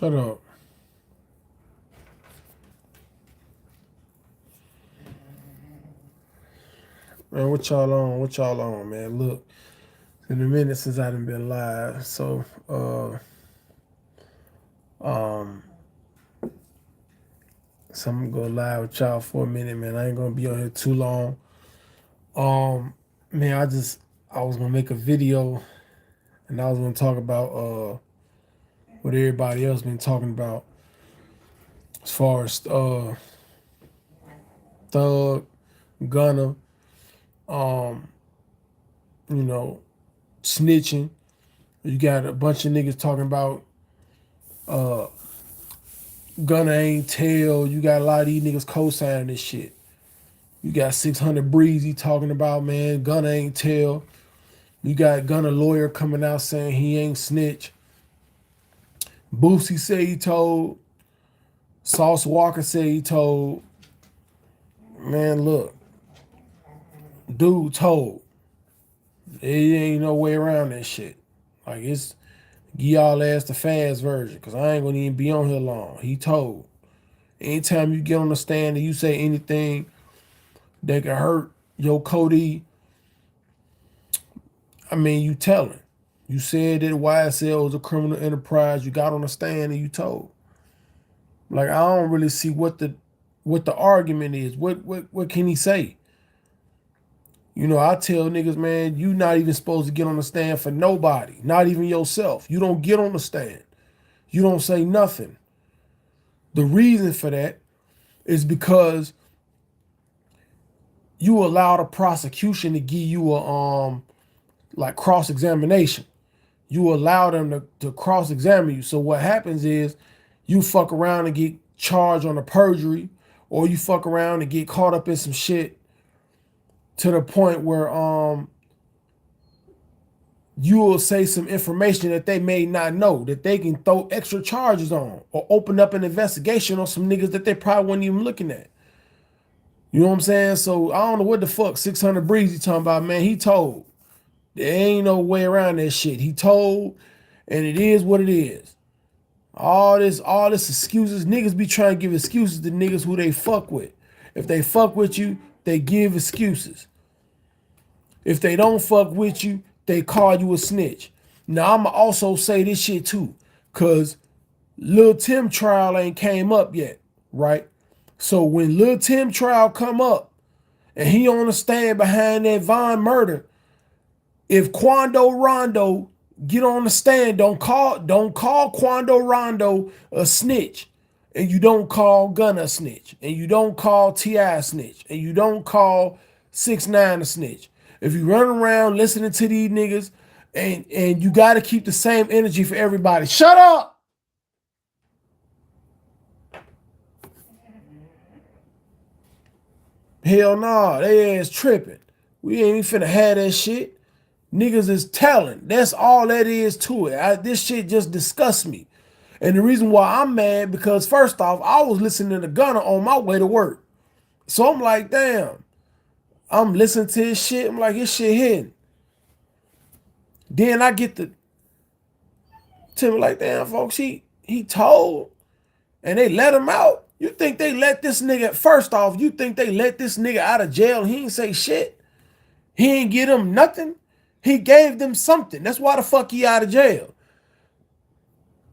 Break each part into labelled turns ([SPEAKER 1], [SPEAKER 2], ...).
[SPEAKER 1] Shut up. Man, what y'all on? What y'all on, man? Look, it's been a minute since I done been live. Um, so I'm gonna go live with y'all for a minute, man. I ain't gonna be on here too long. Um, man, I was gonna make a video and I was gonna talk about what everybody else been talking about as far as Thug, Gunna, um, you know, snitching. You got a bunch of niggas talking about uh Gunna ain't tell. You got a lot of these niggas co-signing this shit. You got 600 Breezy talking about, man, Gunna ain't tell. You got Gunna lawyer coming out saying he ain't snitch. Boosie say he told. Sauce Walker say he told. Man, look, dude told. There ain't no way around that shit. Like, it's give y'all ass the fast version, because I ain't gonna even be on here long. He told. Anytime you get on the stand and you say anything that can hurt your Cody, I mean, you telling. You said that YSL was a criminal enterprise. You got on the stand and you told. Like, I don't really see what the argument is. What can he say? You know, I tell niggas, man, you not even supposed to get on the stand for nobody, not even yourself. You don't get on the stand. You don't say nothing. The reason for that is because you allow the prosecution to give you a like cross-examination. You allow them to cross-examine you. So what happens is you fuck around and get charged on a perjury, or you fuck around and get caught up in some shit to the point where you will say some information that they may not know, that they can throw extra charges on, or open up an investigation on some niggas that they probably weren't even looking at. You know what I'm saying? So I don't know what the fuck 600 Breezy talking about, man. He told. There ain't no way around that shit. He told, and it is what it is. All this excuses. Niggas be trying to give excuses to niggas who they fuck with. If they fuck with you, they give excuses. If they don't fuck with you, they call you a snitch. Now I'ma also say this shit too, cause Lil Tim trial ain't came up yet, right? So when Lil Tim trial come up and he on the stand behind that Von murder, if Quando Rondo get on the stand, don't call Quando Rondo a snitch, and you don't call Gunna a snitch, and you don't call T.I. a snitch, and you don't call 6ix9ine a snitch. If you run around listening to these niggas, and you got to keep the same energy for everybody. Shut up. Hell no, nah, they ass tripping. We ain't even finna have that shit. Niggas is telling. That's all that is to it. This shit just disgusts me. And the reason why I'm mad, because first off, I was listening to Gunna on my way to work. So I'm like, damn. I'm listening to his shit. I'm like, his shit hitting. Then I get to me like, damn, folks, he told. And they let him out. You think they let this nigga, first off, you think they let this nigga out of jail and he ain't say shit? He ain't give them nothing? He gave them something. That's why the fuck he out of jail.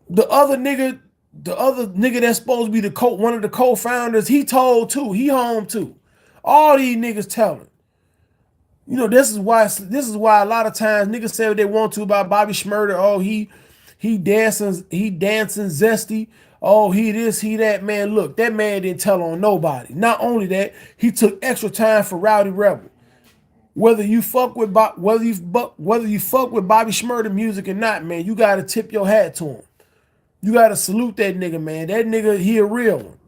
[SPEAKER 1] The other nigga that's supposed to be one of the co-founders, he told too. He home too. All these niggas telling. You know, this is why a lot of times niggas say what they want to about Bobby Shmurda. Oh, he dancing zesty. Oh, he this, he that. Man, look, that man didn't tell on nobody. Not only that, he took extra time for Rowdy Rebel. Whether you fuck with Bobby Shmurda music or not, man, you gotta tip your hat to him. You gotta salute that nigga, man. That nigga, he a real one.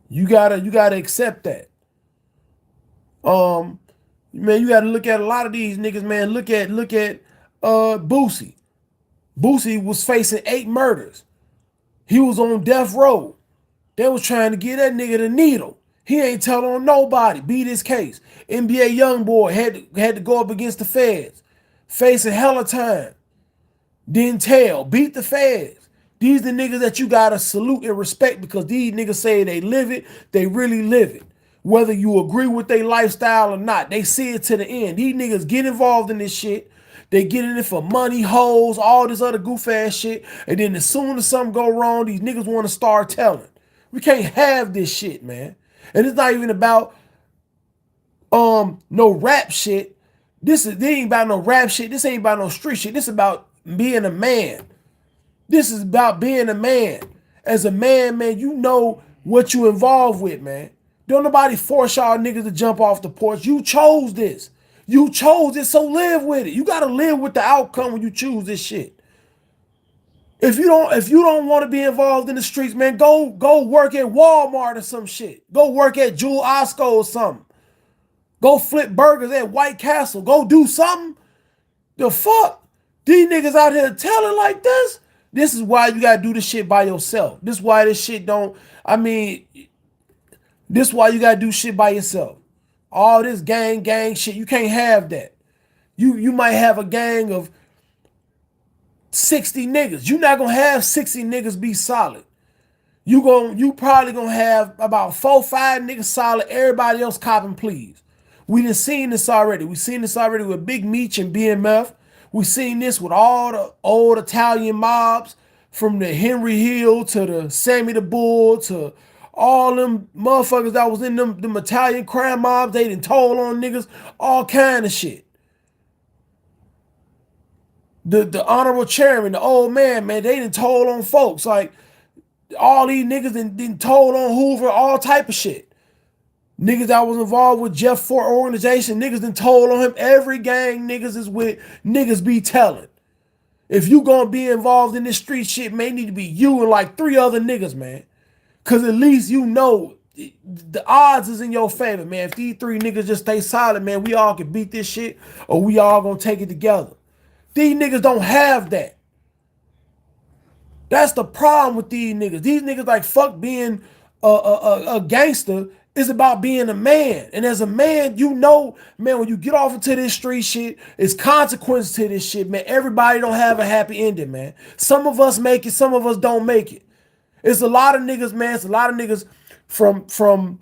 [SPEAKER 1] You gotta accept that. Man, you gotta look at a lot of these niggas, man. Look at Boosie. Boosie was facing 8 murders. He was on death row. They was trying to get that nigga the needle. He ain't tell on nobody. Beat his case. NBA YoungBoy had to go up against the feds, facing hella time. Didn't tell. Beat the feds. These the niggas that you gotta salute and respect because these niggas say they live it, they really live it. Whether you agree with their lifestyle or not, they see it to the end. These niggas get involved in this shit. They get in it for money, hoes, all this other goof ass shit. And then as soon as something go wrong, these niggas want to start telling. We can't have this shit, man. And it's not even about no rap shit. This ain't about no rap shit. This ain't about no street shit. This is about being a man. This is about being a man. As a man, man, you know what you involved with, man. Don't nobody force y'all niggas to jump off the porch. You chose this. You chose it, so live with it. You gotta live with the outcome when you choose this shit. If you don't want to be involved in the streets, man, go work at Walmart or some shit. Go work at Jewel Osco or something. Go flip burgers at White Castle. Go do something. The fuck? These niggas out here telling like this? This is why you gotta do this shit by yourself. This is why this shit don't, this is why you gotta do shit by yourself. All this gang shit, you can't have that. You might have a gang of 60 niggas. You're not gonna have 60 niggas be solid. You probably gonna have about 4-5 niggas solid, everybody else copping please. We done seen this already. We seen this already with Big Meech and BMF. We seen this with all the old Italian mobs, from the Henry Hill to the Sammy the Bull to all them motherfuckers that was in them Italian crime mobs. They done told on niggas, all kind of shit. The honorable chairman, the old man, they done told on folks. Like, all these niggas done told on Hoover, all type of shit. Niggas that was involved with Jeff Fort organization, niggas done told on him. Every gang niggas is with, niggas be telling. If you gonna be involved in this street shit, may need to be you and like 3 other niggas, man. Cause at least you know the odds is in your favor, man. If these 3 niggas just stay solid, man, we all can beat this shit, or we all gonna take it together. These niggas don't have that. That's the problem with these niggas. These niggas like, fuck being a gangster. It's about being a man. And as a man, you know, man, when you get off into this street shit, it's consequences to this shit, man. Everybody don't have a happy ending, man. Some of us make it, some of us don't make it. It's a lot of niggas, man. It's a lot of niggas from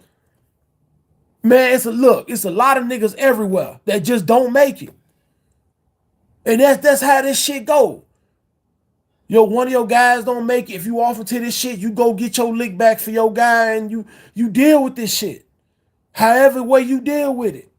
[SPEAKER 1] man, it's a lot of niggas everywhere that just don't make it. And that's how this shit go. Yo, one of your guys don't make it. If you off into this shit, you go get your lick back for your guy and you deal with this shit. However way you deal with it.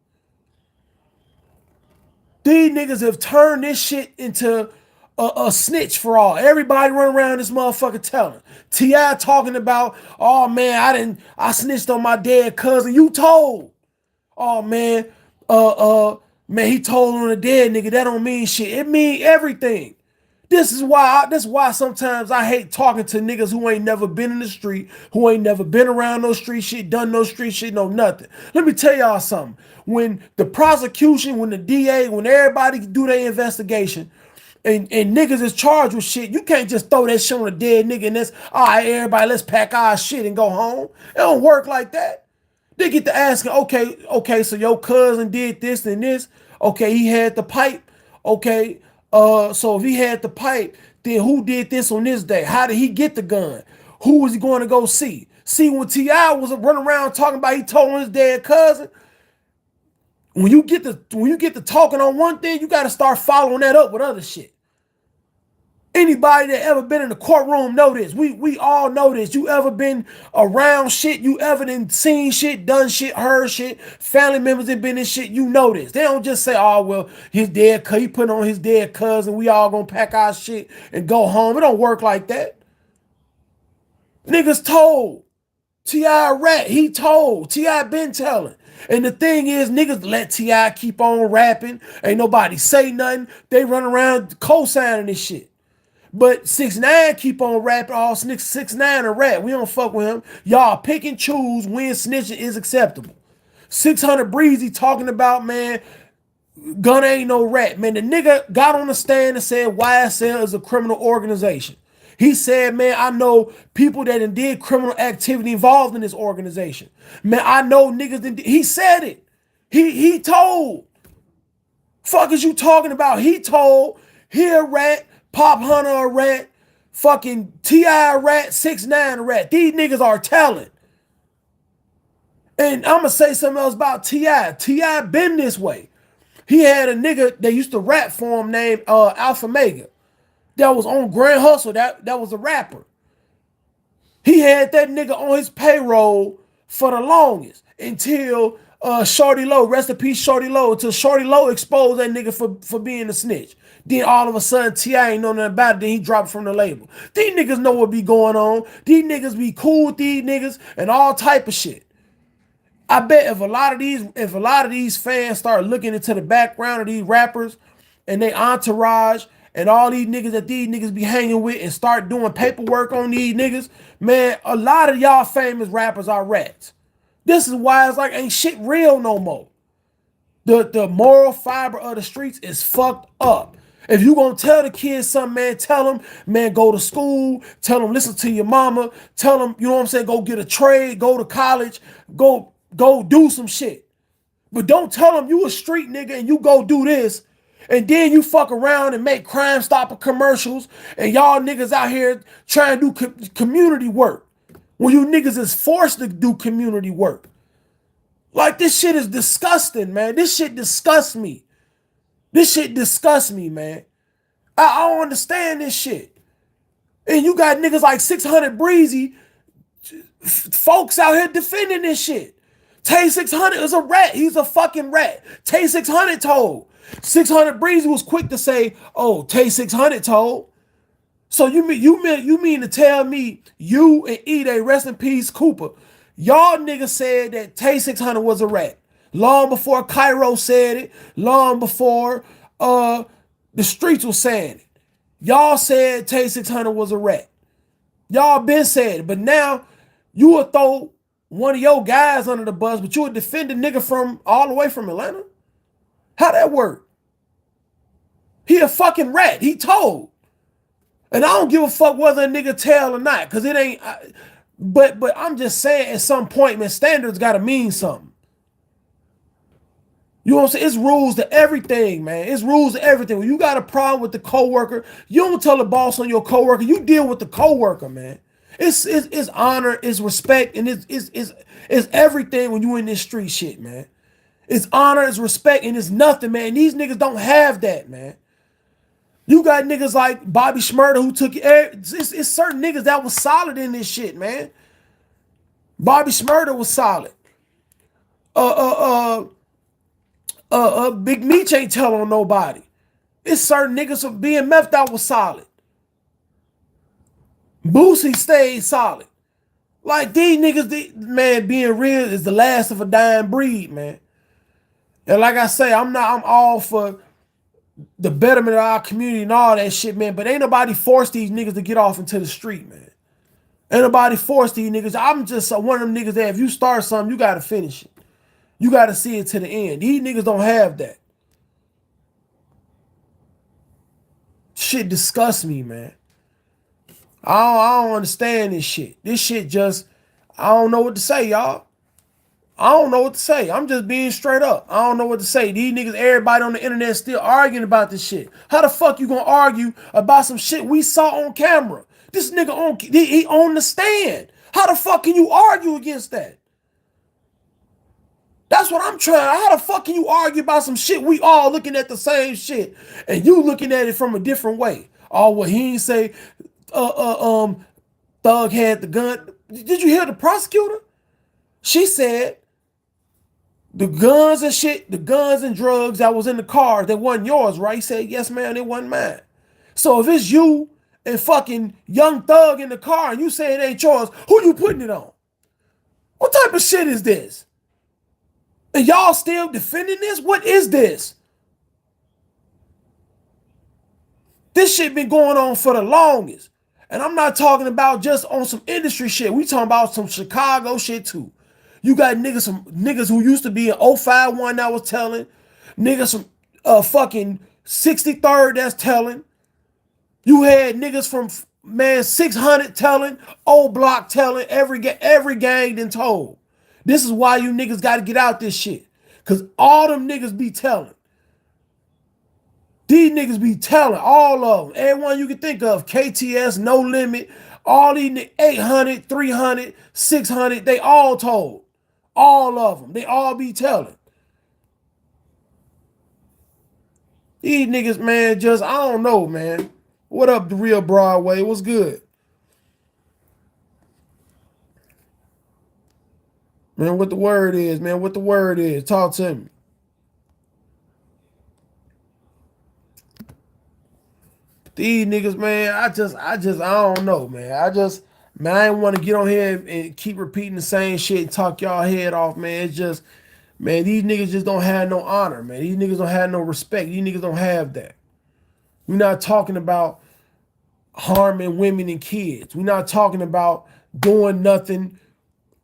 [SPEAKER 1] These niggas have turned this shit into a snitch for all. Everybody run around this motherfucker telling. T.I. talking about, oh man, I snitched on my dead cousin. You told. Oh man, man, he told on a dead nigga. That don't mean shit. It mean everything. This is why sometimes I hate talking to niggas who ain't never been in the street, who ain't never been around no street shit, done no street shit, no nothing. Let me tell y'all something. When the prosecution, when the DA, when everybody do their investigation, and niggas is charged with shit, you can't just throw that shit on a dead nigga and that's, all right, everybody, let's pack our shit and go home. It don't work like that. They get to asking, okay, so your cousin did this and this. Okay, he had the pipe. Okay, so if he had the pipe, then who did this on this day? How did he get the gun? Who was he going to go see? See, when T.I. was running around talking about he told on his dead cousin, when you get to talking on one thing, you got to start following that up with other shit. Anybody that ever been in the courtroom know this. We all know this. You ever been around shit? You ever seen shit, done shit, heard shit? Family members that been in shit, you know this. They don't just say, oh, well, he put on his dead cousin. We all gonna pack our shit and go home. It don't work like that. Niggas told. T.I. rat. He told. T.I. been telling. And the thing is, niggas let T.I. keep on rapping. Ain't nobody say nothing. They run around co-signing this shit. But 6ix9ine keep on rapping. All 6ix9ine a rap. We don't fuck with him. Y'all pick and choose when snitching is acceptable. 600 Breezy talking about, man, Gunna ain't no rat. Man, the nigga got on the stand and said YSL is a criminal organization. He said, man, I know people that did criminal activity involved in this organization. Man, I know niggas that he said it. He told. Fuck is you talking about? He told. He a rat. Pop Hunter a rat. fucking T.I. rat, 6ix9ine rat. These niggas are talent. And I'm going to say something else about T.I. T.I. been this way. He had a nigga that used to rap for him named Alpha Mega. That was on Grand Hustle. That was a rapper. He had that nigga on his payroll for the longest until Shorty Low, rest in peace, Shorty Low, until Shorty Low exposed that nigga for being a snitch. Then all of a sudden, T.I. ain't know nothing about it. Then he dropped from the label. These niggas know what be going on. These niggas be cool with these niggas and all type of shit. I bet if a lot of these fans start looking into the background of these rappers and they entourage and all these niggas that these niggas be hanging with and start doing paperwork on these niggas, man, a lot of y'all famous rappers are rats. This is why it's like ain't shit real no more. The moral fiber of the streets is fucked up. If you gonna tell the kids something, man, tell them, man, go to school, tell them listen to your mama, tell them, you know what I'm saying, go get a trade, go to college, go do some shit. But don't tell them you a street nigga and you go do this and then you fuck around and make Crime Stopper commercials and y'all niggas out here trying to do community work when you niggas is forced to do community work. Like, this shit is disgusting, man. This shit disgusts me. This shit disgusts me, man. I don't understand this shit. And you got niggas like 600 Breezy, folks out here defending this shit. Tay 600 is a rat. He's a fucking rat. Tay 600 told. 600 Breezy was quick to say, oh, Tay 600 told. So you mean to tell me you and E-Day, rest in peace, Cooper, y'all niggas said that Tay 600 was a rat. Long before Cairo said it, long before the streets was saying it. Y'all said Tay 600 was a rat. Y'all been saying it, but now you will throw one of your guys under the bus, but you would defend a nigga from all the way from Atlanta? How that work? He a fucking rat. He told. And I don't give a fuck whether a nigga tell or not, because it ain't. But I'm just saying at some point, man, standards got to mean something. You know what I'm saying? It's rules to everything, man. It's rules to everything. When you got a problem with the coworker, you don't tell the boss on your coworker. You deal with the coworker, man. It's honor, it's respect, and it's everything when you in this street shit, man. It's honor, it's respect, and it's nothing, man. These niggas don't have that, man. You got niggas like Bobby Shmurda who took it. It's certain niggas that was solid in this shit, man. Bobby Shmurda was solid. Big Meech ain't telling on nobody. It's certain niggas from BMF that was solid. Boosie stayed solid. Like, these niggas, man, being real is the last of a dying breed, man. And like I say, I'm all for the betterment of our community and all that shit, man. But ain't nobody forced these niggas to get off into the street, man. Ain't nobody forced these niggas. I'm just one of them niggas that if you start something, you got to finish it. You got to see it to the end. These niggas don't have that. Shit disgusts me, man. I don't understand this shit. This shit just, I don't know what to say, y'all. I don't know what to say. I'm just being straight up. I don't know what to say. These niggas, everybody on the internet still arguing about this shit. How the fuck you gonna argue about some shit we saw on camera? This nigga he on the stand. How the fuck can you argue against that? That's what I'm trying. How the fuck can you argue about some shit we all looking at the same shit and you looking at it from a different way? Oh, well, he ain't say Thug had the gun. Did you hear the prosecutor? She said the guns and shit, the guns and drugs that was in the car, that wasn't yours, right? He said, yes, man, it wasn't mine. So if it's you and fucking Young Thug in the car and you say it ain't yours, who you putting it on? What type of shit is this? And y'all still defending this? What is this? This shit been going on for the longest. And I'm not talking about just on some industry shit. We talking about some Chicago shit too. You got niggas who used to be in 051 that was telling. Niggas from fucking 63rd that's telling. You had niggas from, man, 600 telling. Old Block telling. Every gang done told. This is why you niggas got to get out this shit. Because all them niggas be telling. These niggas be telling all of them. Everyone you can think of. KTS, No Limit, all these 800, 300, 600, they all told. All of them. They all be telling. These niggas, man, just, I don't know, man. What up, the real Broadway? What's good? Man, what the word is, man? What the word is? Talk to me. These niggas, man, I don't know, man. Man, I ain't want to get on here and keep repeating the same shit and talk y'all head off, man. It's just, man, these niggas just don't have no honor, man. These niggas don't have no respect. These niggas don't have that. We're not talking about harming women and kids. We're not talking about doing nothing.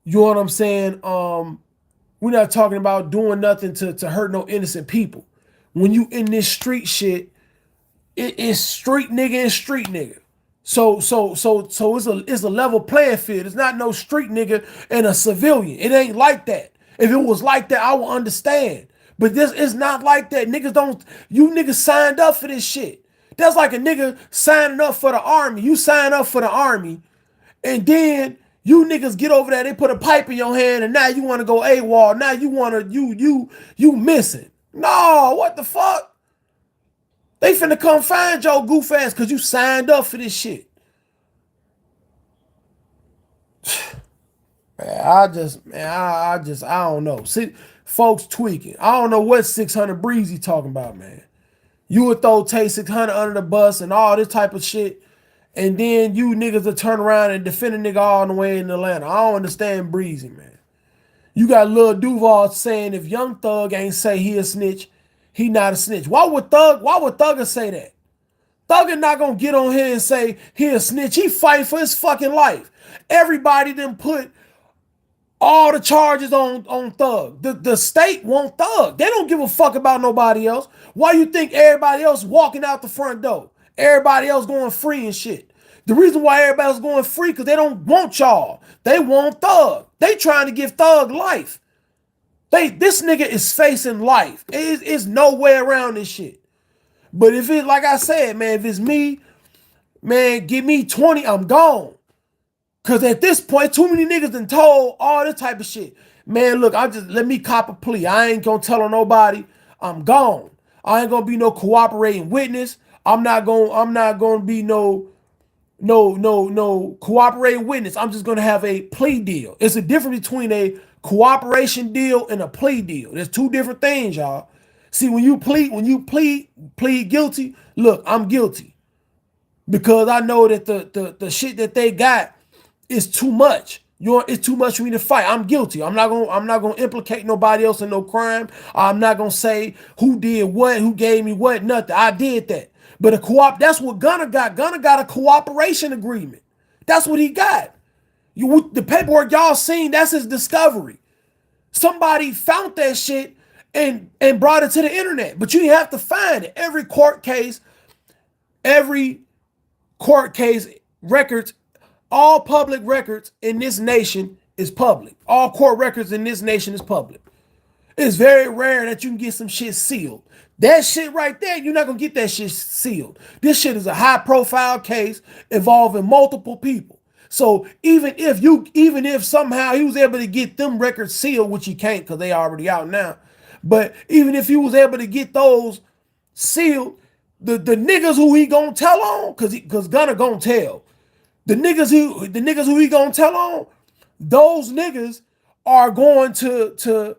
[SPEAKER 1] You know what I'm saying? We're not talking about doing nothing to hurt no innocent people. When you in this street shit, it is street nigga and street nigga. So it's a level playing field. It's not no street nigga and a civilian. It ain't like that. If it was like that, I would understand. But this is not like that. You niggas signed up for this shit. That's like a nigga signing up for the army. You sign up for the army, and then you niggas get over there, they put a pipe in your hand, and now you want to go AWOL. Now you missing. No, what the fuck? They finna come find your goof ass because you signed up for this shit. Man, I don't know. See, folks tweaking. I don't know what 600 Breezy talking about, man. You would throw Tay 600 under the bus and all this type of shit, and then you niggas will turn around and defend a nigga all the way in Atlanta. I don't understand Breezy, man. You got Lil Duval saying if Young Thug ain't say he a snitch, he not a snitch. Why would Thugger say that? Thugger not gonna get on here and say he a snitch. He fight for his fucking life. Everybody then put all the charges on Thug. The state want Thug. They don't give a fuck about nobody else. Why you think everybody else walking out the front door? Everybody else going free and shit. The reason why everybody's going free because they don't want y'all. They want Thug. They trying to give Thug life. This nigga is facing life. It's no way around this shit. But if it, like I said, man, if it's me, man, give me 20, I'm gone. Cause at this point, too many niggas done told all this type of shit. Man, look, let me cop a plea. I ain't gonna tell on nobody. I'm gone. I ain't gonna be no cooperating witness. I'm not gonna be no cooperating witness. I'm just gonna have a plea deal. It's a difference between a cooperation deal and a plea deal. There's two different things, y'all. See, when you plead guilty, look, I'm guilty. Because I know that the shit that they got is too much. It's too much for me to fight. I'm guilty. I'm not gonna implicate nobody else in no crime. I'm not gonna say who did what, who gave me what, nothing. I did that. But that's what Gunna got. Gunna got a cooperation agreement. That's what he got. The paperwork y'all seen, that's his discovery. Somebody found that shit and brought it to the internet. But you have to find it. Every court case records, all public records in this nation is public. All court records in this nation is public. It's very rare that you can get some shit sealed. That shit right there, you're not gonna get that shit sealed. This shit is a high profile case involving multiple people. So even if somehow he was able to get them records sealed, which he can't because they already out now, but even if he was able to get those sealed, the niggas who he gonna tell on, because Gunna gonna tell. The niggas who he gonna tell on, those niggas are going to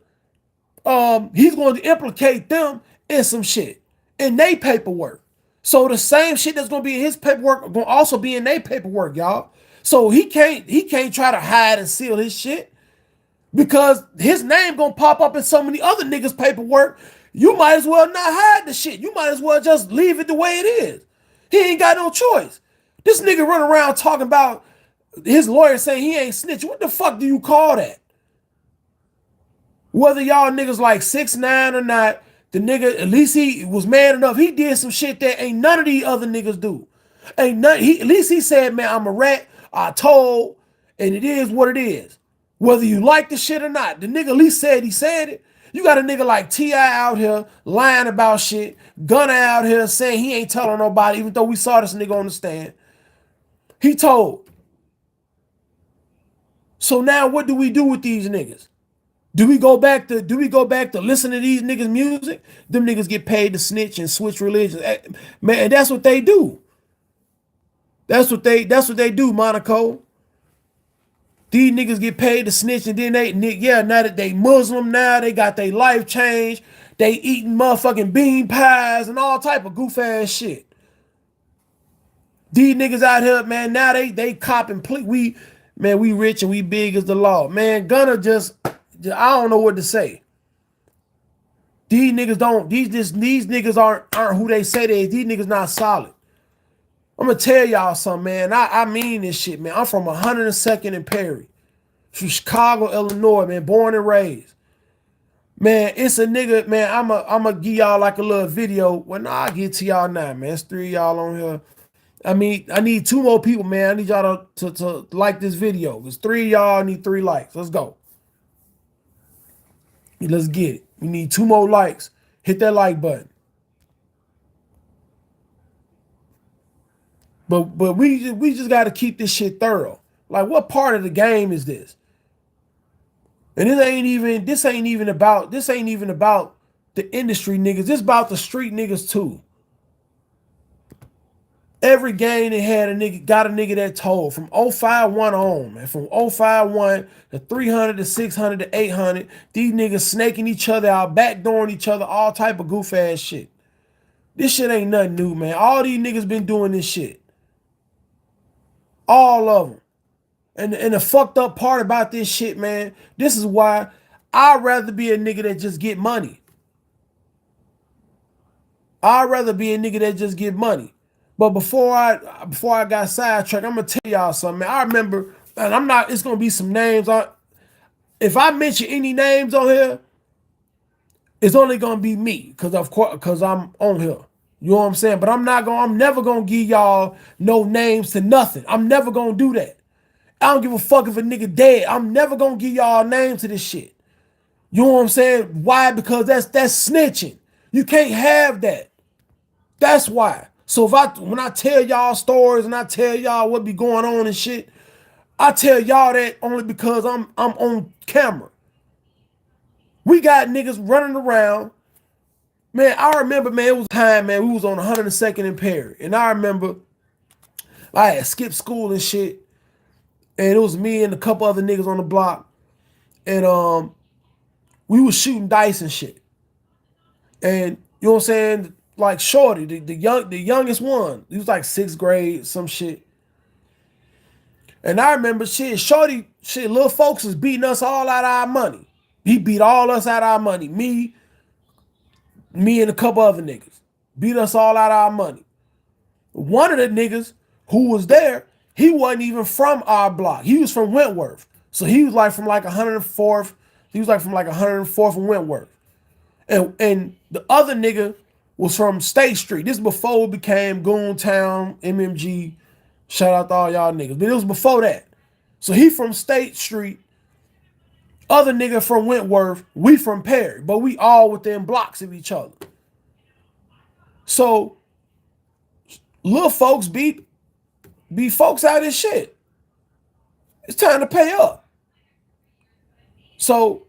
[SPEAKER 1] he's going to implicate them in some shit in their paperwork. So the same shit that's gonna be in his paperwork gonna also be in their paperwork, y'all. So he can't try to hide and seal his shit because his name gonna pop up in so many other niggas' paperwork. You might as well not hide the shit. You might as well just leave it the way it is. He ain't got no choice. This nigga run around talking about his lawyer saying he ain't snitch. What the fuck do you call that? Whether y'all niggas like 6ix9ine or not, the nigga, at least he was man enough. He did some shit that ain't none of these other niggas do. At least he said, man, I'm a rat. I told, and it is what it is. Whether you like the shit or not, the nigga at least said he said it. You got a nigga like T.I. out here lying about shit. Gunna out here saying he ain't telling nobody, even though we saw this nigga on the stand. He told. So now what do we do with these niggas? Do we go back to listen to these niggas' music? Them niggas get paid to snitch and switch religions. Man, and that's what they do. That's what they do, Monaco. These niggas get paid to snitch, and then now that they Muslim, now they got their life changed. They eating motherfucking bean pies and all type of goof ass shit. These niggas out here, man, now they copping. We rich and we big as the law. Man, Gunna just I don't know what to say. These niggas aren't who they say they is. These niggas not solid. I'm gonna tell y'all something, man. I mean this shit, man. I'm from 102nd and Perry, from Chicago, Illinois, man. Born and raised. Man, it's a nigga, man. I'ma give y'all like a little video. Well, nah, I'll get to y'all now, man. It's 3 of y'all on here. I need 2 more people, man. I need y'all to like this video. It's 3 of y'all. I need 3 likes. Let's go. Let's get it. We need 2 more likes. Hit that like button. But we just got to keep this shit thorough. Like, what part of the game is this? And this ain't even about the industry niggas. This about the street niggas too. Every game they had got a nigga that told from 051 on, man. From 051 to 300 to 600 to 800. These niggas snaking each other out, backdooring each other, all type of goof ass shit. This shit ain't nothing new, man. All these niggas been doing this shit. All of them. And the fucked up part about this shit, man, this is why I'd rather be a nigga that just get money. I'd rather be a nigga that just get money. But before I got sidetracked, I'm gonna tell y'all something, man. I remember, and it's gonna be some names. If I mention any names on here, it's only gonna be me, because I'm on here. You know what I'm saying? But I'm never gonna give y'all no names to nothing. I'm never gonna do that. I don't give a fuck if a nigga dead. I'm never gonna give y'all names to this shit. You know what I'm saying? Why? Because that's snitching. You can't have that. That's why. So when I tell y'all stories and I tell y'all what be going on and shit, I tell y'all that only because I'm on camera. We got niggas running around. Man, I remember, man, it was time, man, we was on 102nd and Perry. And I remember I had skipped school and shit. And it was me and a couple other niggas on the block. And we was shooting dice and shit. And you know what I'm saying? Like Shorty, the youngest one. He was like 6th grade, some shit. And I remember Shorty, little folks was beating us all out of our money. He beat all us out of our money. Me and a couple other niggas. Beat us all out of our money. One of the niggas who was there, he wasn't even from our block. He was from Wentworth. So he was like from like 104th. He was like from like 104th and Wentworth. And the other nigga was from State Street. This is before it became Goontown, MMG. Shout out to all y'all niggas. But it was before that. So he from State Street. Other nigga from Wentworth. We from Perry. But we all within blocks of each other. So little folks be folks out of this shit. It's time to pay up. So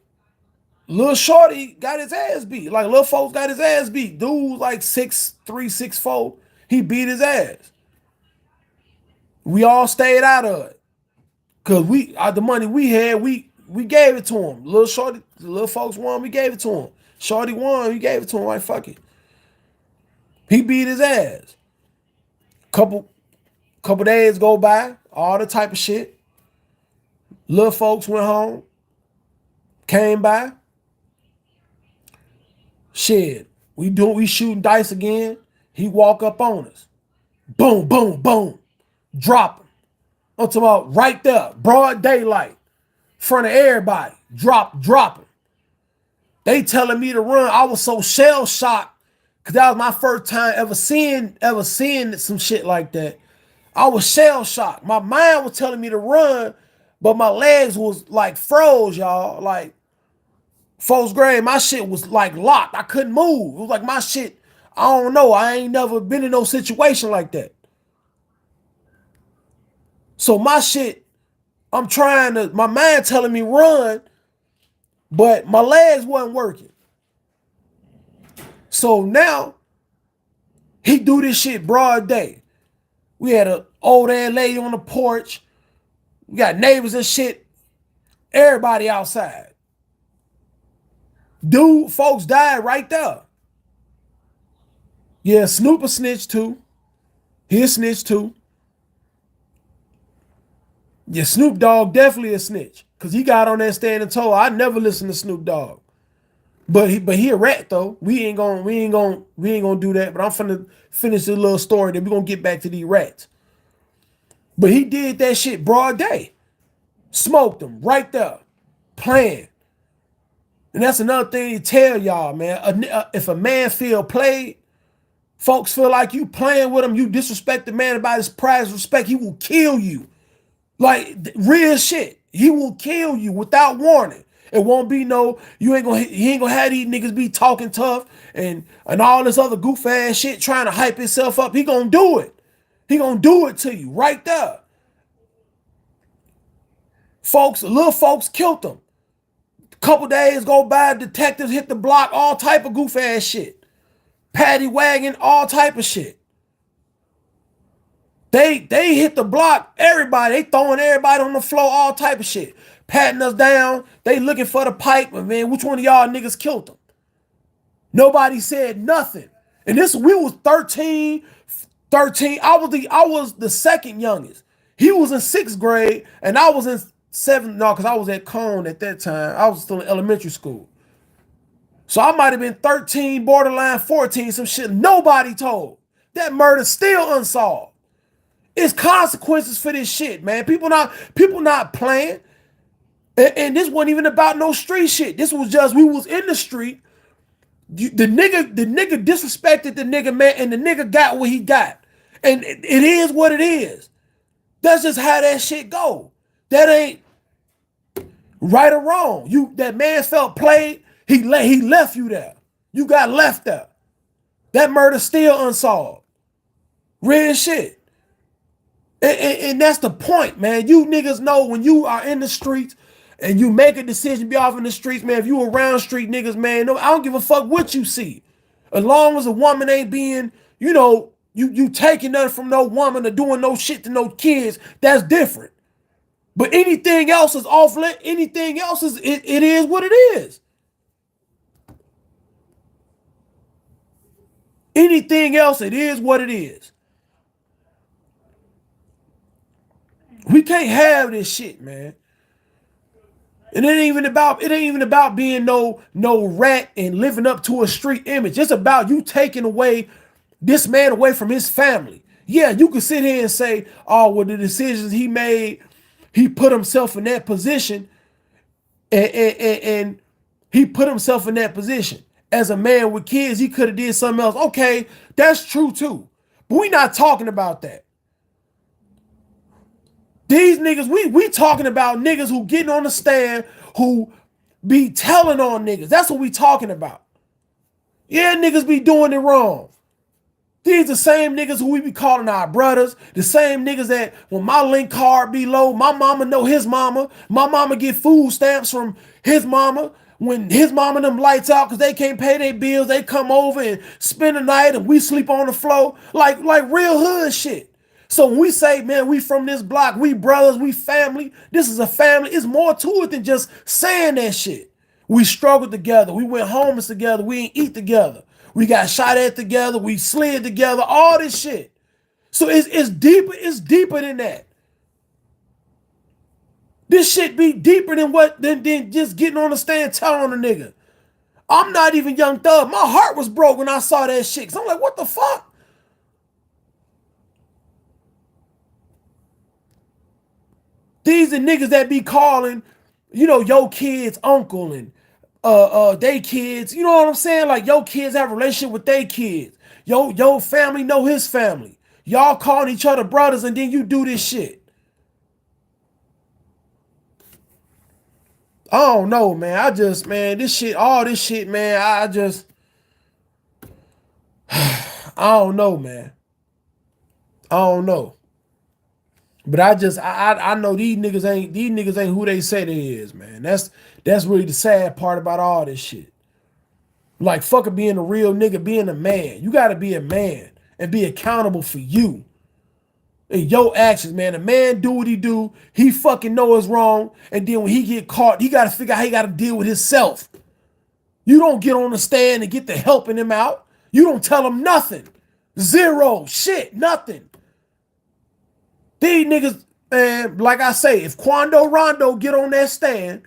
[SPEAKER 1] Lil Shorty got his ass beat. Like, little folks got his ass beat. Dude was like 6'3", 6'4". He beat his ass. We all stayed out of it. Cause the money we had, we gave it to him. Little folks won, we gave it to him. Shorty won, we gave it to him. Like, fuck it. He beat his ass. Couple days go by, all the type of shit. Little folks went home, came by. Shit, we shooting dice again. He walk up on us. Boom, boom, boom. Drop him. I'm talking about right there, broad daylight, in front of everybody. Drop him. They telling me to run. I was so shell shocked because that was my first time ever seeing some shit like that. I was shell shocked. My mind was telling me to run, but my legs was like froze, y'all. Like, Fourth grade, my shit was like locked. I couldn't move. It was like my shit, I don't know. I ain't never been in no situation like that. So my shit, I'm trying to, my mind telling me run, but my legs wasn't working. So now he do this shit broad day. We had an old ass lady on the porch. We got neighbors and shit. Everybody outside. Dude, folks died right there. Yeah, Snoop a snitch too. He a snitch too. Yeah, Snoop Dogg definitely a snitch. Cause he got on that stand and told I never listened to Snoop Dogg. But he a rat though. We ain't gonna do that. But I'm finna finish this little story. Then we gonna get back to these rats. But he did that shit broad day. Smoked them right there. Playing. And that's another thing to tell y'all, man. If a man feel played, folks feel like you playing with him, you disrespect the man about his prize respect, he will kill you. Like real shit. He will kill you without warning. It won't be no, he ain't gonna have these niggas be talking tough and all this other goof ass shit trying to hype himself up. He gonna do it. He gonna do it to you right there. Folks, little folks killed him. Couple days go by, detectives hit the block, all type of goof ass shit. Paddy wagon, all type of shit. They hit the block, everybody, they throwing everybody on the floor, all type of shit. Patting us down, they looking for the pipe, but man, which one of y'all niggas killed them? Nobody said nothing. And we was 13. I was the second youngest. He was in 6th grade, and I was in 7th, no, because I was at Cone at that time. I was still in elementary school. So I might have been 13, borderline 14, some shit nobody told. That murder still unsolved. It's consequences for this shit, man. People not playing. And this wasn't even about no street shit. This was just, we was in the street. The nigga disrespected the nigga, man, and the nigga got what he got. And it is what it is. That's just how that shit go. That ain't right or wrong. That man felt played. He left you there. You got left there. That murder still unsolved. Real shit. And that's the point, man. You niggas know when you are in the streets and you make a decision to be off in the streets, man. If you around street niggas, man, no, I don't give a fuck what you see. As long as a woman ain't being, you taking nothing from no woman or doing no shit to no kids, that's different. But anything else is off limit. Anything else is it is what it is. Anything else, it is what it is. We can't have this shit, man. And it ain't even about being no rat and living up to a street image. It's about you taking away this man away from his family. Yeah, you can sit here and say, oh, well, the decisions he made, he put himself in that position, and he put himself in that position. As a man with kids, he could have did something else. Okay, that's true too. But we not talking about that. These niggas, we talking about niggas who getting on the stand, who be telling on niggas. That's what we talking about. Yeah, niggas be doing it wrong. These the same niggas who we be calling our brothers. The same niggas that when my link card be low, my mama know his mama. My mama get food stamps from his mama. When his mama them lights out because they can't pay their bills, they come over and spend the night and we sleep on the floor. Like real hood shit. So when we say, man, we from this block, we brothers, we family, this is a family, it's more to it than just saying that shit. We struggled together. We went homeless together. We ain't eat together. We got shot at together. We slid together, all this shit. So it's deeper than that. This shit be deeper than just getting on the stand telling on a nigga. I'm not even Young Thug. My heart was broke when I saw that shit. Cause I'm like, what the fuck? These are niggas that be calling, your kids uncle and they kids, you know what I'm saying? Like your kids have a relationship with their kids. Your family know his family. Y'all calling each other brothers and then you do this shit. I don't know, man. I just, man, this shit, all this shit, man. I just, I don't know, man. I don't know. But I know these niggas ain't who they say they is, man. That's really the sad part about all this shit. Like fucking being a real nigga, being a man. You gotta be a man and be accountable for you and your actions, man. A man do what he do. He fucking know it's wrong, and then when he get caught, he gotta figure out how he gotta deal with himself. You don't get on the stand and get the helping him out. You don't tell him nothing. Zero shit, nothing. These niggas, man, like I say, if Quando Rondo get on that stand,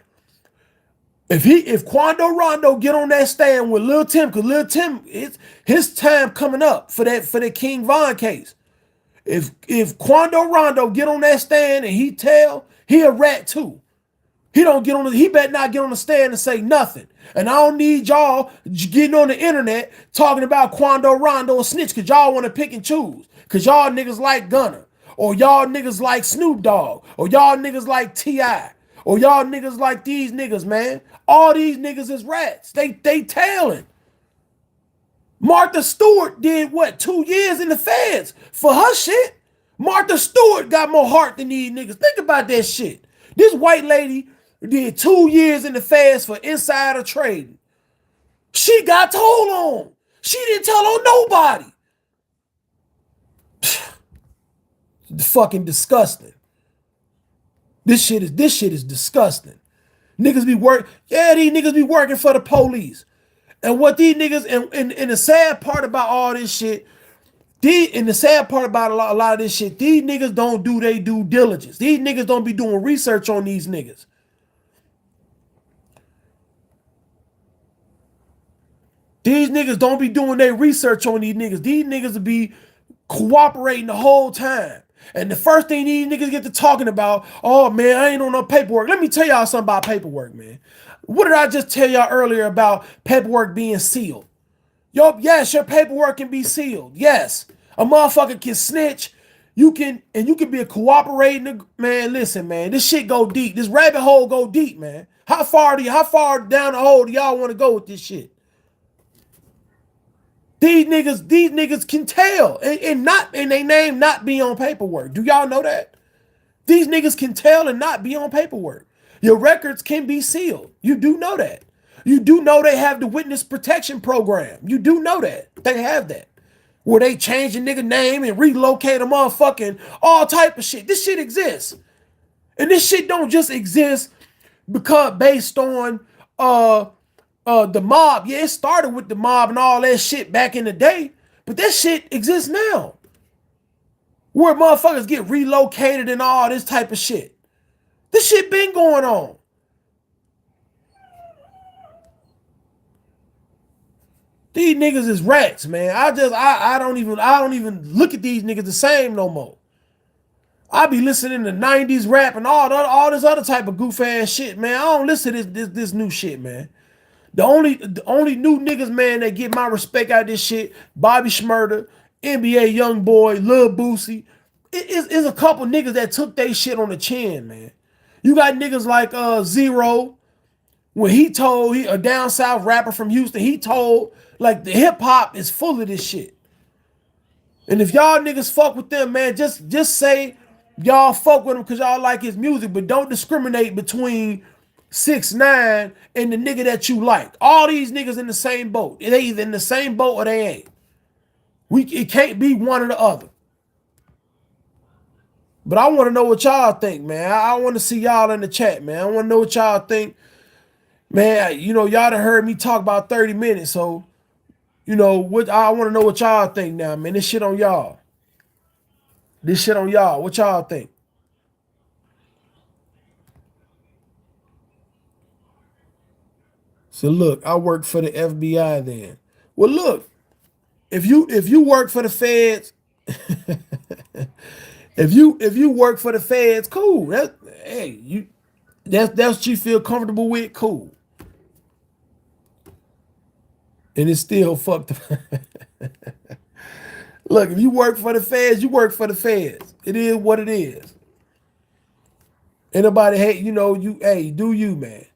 [SPEAKER 1] if Quando Rondo get on that stand with Lil Tim, because Lil Tim, his time coming up for that King Von case. If Quando Rondo get on that stand and he a rat too. He better not get on the stand and say nothing. And I don't need y'all getting on the internet talking about Quando Rondo a snitch because y'all want to pick and choose. Because y'all niggas like Gunna. Or y'all niggas like Snoop Dogg. Or y'all niggas like T.I. Or y'all niggas like these niggas, man. All these niggas is rats. They tailing. Martha Stewart did what? 2 years in the feds for her shit. Martha Stewart got more heart than these niggas. Think about that shit. This white lady did 2 years in the feds for insider trading. She got told on. She didn't tell on nobody. Fucking disgusting. This shit is disgusting. Niggas be these niggas be working for the police. And what these niggas, and the sad part about all this shit, the sad part about a lot of this shit, these niggas don't do their due diligence. These niggas don't be doing research on these niggas. These niggas don't be doing their research on these niggas. These niggas will be cooperating the whole time. And the first thing these niggas get to talking about, oh man, I ain't on no paperwork. Let me tell y'all something about paperwork, man. What did I just tell y'all earlier about paperwork being sealed? Yes, your paperwork can be sealed. Yes. A motherfucker can snitch. You can be a cooperating, man. Listen, man, this shit go deep. This rabbit hole go deep, man. How far down the hole do y'all want to go with this shit? These niggas can tell and they name not be on paperwork. Do y'all know that? These niggas can tell and not be on paperwork. Your records can be sealed. You do know that. You do know they have the witness protection program. You do know that. They have that. Where they change a nigga name and relocate a motherfucking all type of shit. This shit exists. And this shit don't just exist because based on the mob. Yeah, it started with the mob and all that shit back in the day, but that shit exists now. Where motherfuckers get relocated and all this type of shit. This shit been going on. These niggas is rats, man. I don't even look at these niggas the same no more. I be listening to 90s rap and all this other type of goof ass shit, man. I don't listen to this new shit, man. The only new niggas, man, that get my respect out of this shit, Bobby Shmurda, NBA Youngboy, Lil Boosie. It's a couple niggas that took they shit on the chin, man. You got niggas like Zero, when he told, a down south rapper from Houston, he told, like, the hip hop is full of this shit. And if y'all niggas fuck with them, man, just say y'all fuck with him because y'all like his music, but don't discriminate between 6ix9ine and the nigga that you like. All these niggas in the same boat. They either in the same boat or they ain't. It can't be one or the other. But I want to know what y'all think, man. I want to see y'all in the chat, man. I want to know what y'all think. Man, you know, y'all done heard me talk about 30 minutes, so, you know, what I want to know what y'all think now, man. This shit on y'all. This shit on y'all. What y'all think? So look, I work for the FBI then. Well, look, if you work for the feds, if you work for the feds, cool. That's what you feel comfortable with, cool. And it's still fucked up. Look, if you work for the feds, you work for the feds. It is what it is. Anybody hate, you know, do you, man.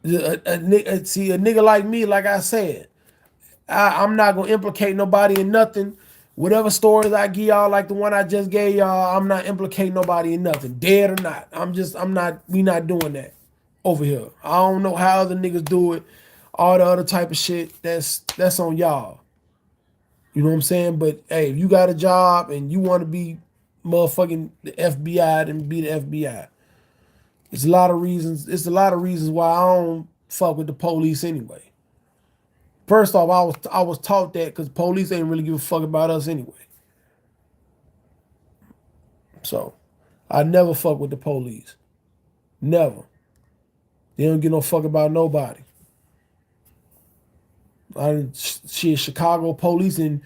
[SPEAKER 1] See, a nigga like me, like I said, I'm not gonna implicate nobody in nothing. Whatever stories I give y'all, like the one I just gave y'all, I'm not implicating nobody in nothing, dead or not. I'm not. We not doing that over here. I don't know how other niggas do it. All the other type of shit. That's on y'all. You know what I'm saying? But hey, if you got a job and you want to be motherfucking the FBI, then be the FBI. It's a lot of reasons. It's a lot of reasons why I don't fuck with the police anyway. First off, I was taught that because police ain't really give a fuck about us anyway. So I never fuck with the police. Never. They don't give no fuck about nobody. Shit, Chicago police and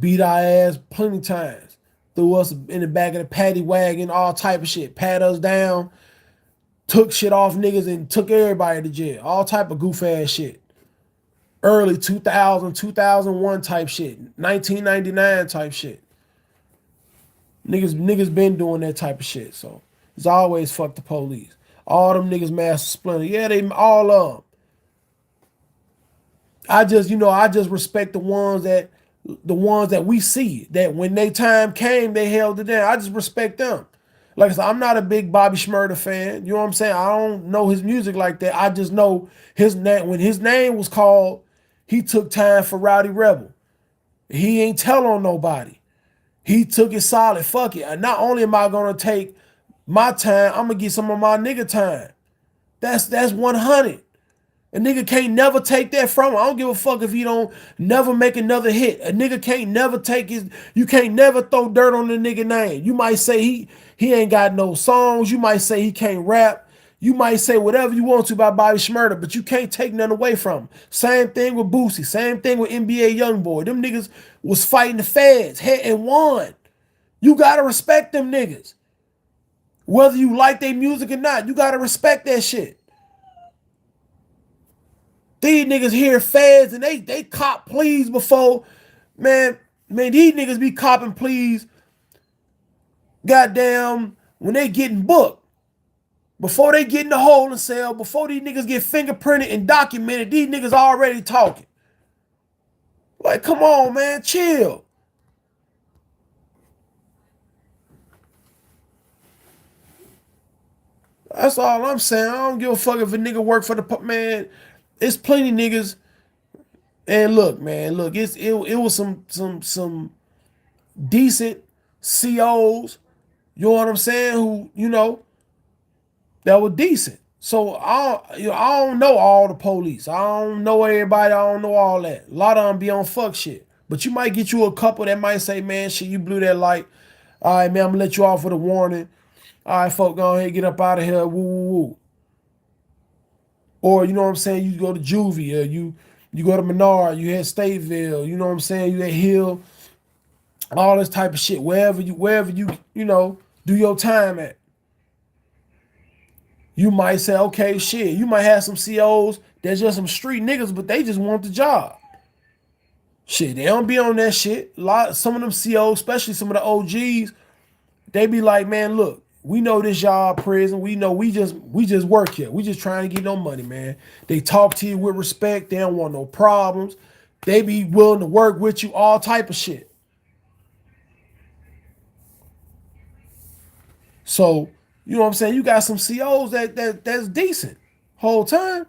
[SPEAKER 1] beat our ass plenty times. Threw us in the back of the paddy wagon, all type of shit. Pat us down, took shit off niggas and took everybody to jail. All type of goof ass shit. Early 2000, 2001 type shit. 1999 type shit. Niggas been doing that type of shit. So it's always fuck the police. All them niggas master splinter. Yeah, they all of them. I just respect the ones that we see. That when they time came, they held it down. I just respect them. Like I said, I'm not a big Bobby Shmurda fan. You know what I'm saying? I don't know his music like that. I just know his name. When his name was called, he took time for Rowdy Rebel. He ain't tell on nobody. He took it solid. Fuck it. And not only am I gonna take my time, I'm gonna get some of my nigga time. That's 100. A nigga can't never take that from him. I don't give a fuck if he don't never make another hit. A nigga can't never take his. You can't never throw dirt on the nigga name. You might say he ain't got no songs. You might say he can't rap. You might say whatever you want to about Bobby Shmurda, but you can't take none away from him. Same thing with Boosie. Same thing with NBA YoungBoy. Them niggas was fighting the feds, hit and won. You gotta respect them niggas. Whether you like their music or not, you gotta respect that shit. These niggas hear feds and they cop pleas before, man, these niggas be copping pleas, goddamn, when they getting booked. Before they get in the hole in cell, before these niggas get fingerprinted and documented, these niggas already talking. Like, come on, man, chill. That's all I'm saying. I don't give a fuck if a nigga work for the man. It's plenty niggas. And look, man, look, it was some decent COs. You know what I'm saying? Who that were decent. So I don't know all the police. I don't know everybody. I don't know all that. A lot of them be on fuck shit. But you might get you a couple that might say, man, shit, you blew that light. All right, man, I'm gonna let you off with a warning. All right, folk, go ahead, get up out of here. Woo, woo, woo. Or you know what I'm saying? You go to Juvie, or you go to Menard, you hit Stateville. You know what I'm saying? You at Hill, all this type of shit. Wherever you do your time at. You might say, okay, shit. You might have some COs that's just some street niggas, but they just want the job. Shit, they don't be on that shit. Some of them COs, especially some of the OGs, they be like, man, look, we know this y'all prison. We know we just work here. We just trying to get no money, man. They talk to you with respect. They don't want no problems. They be willing to work with you, all type of shit. So, you know what I'm saying? You got some COs that's decent whole time.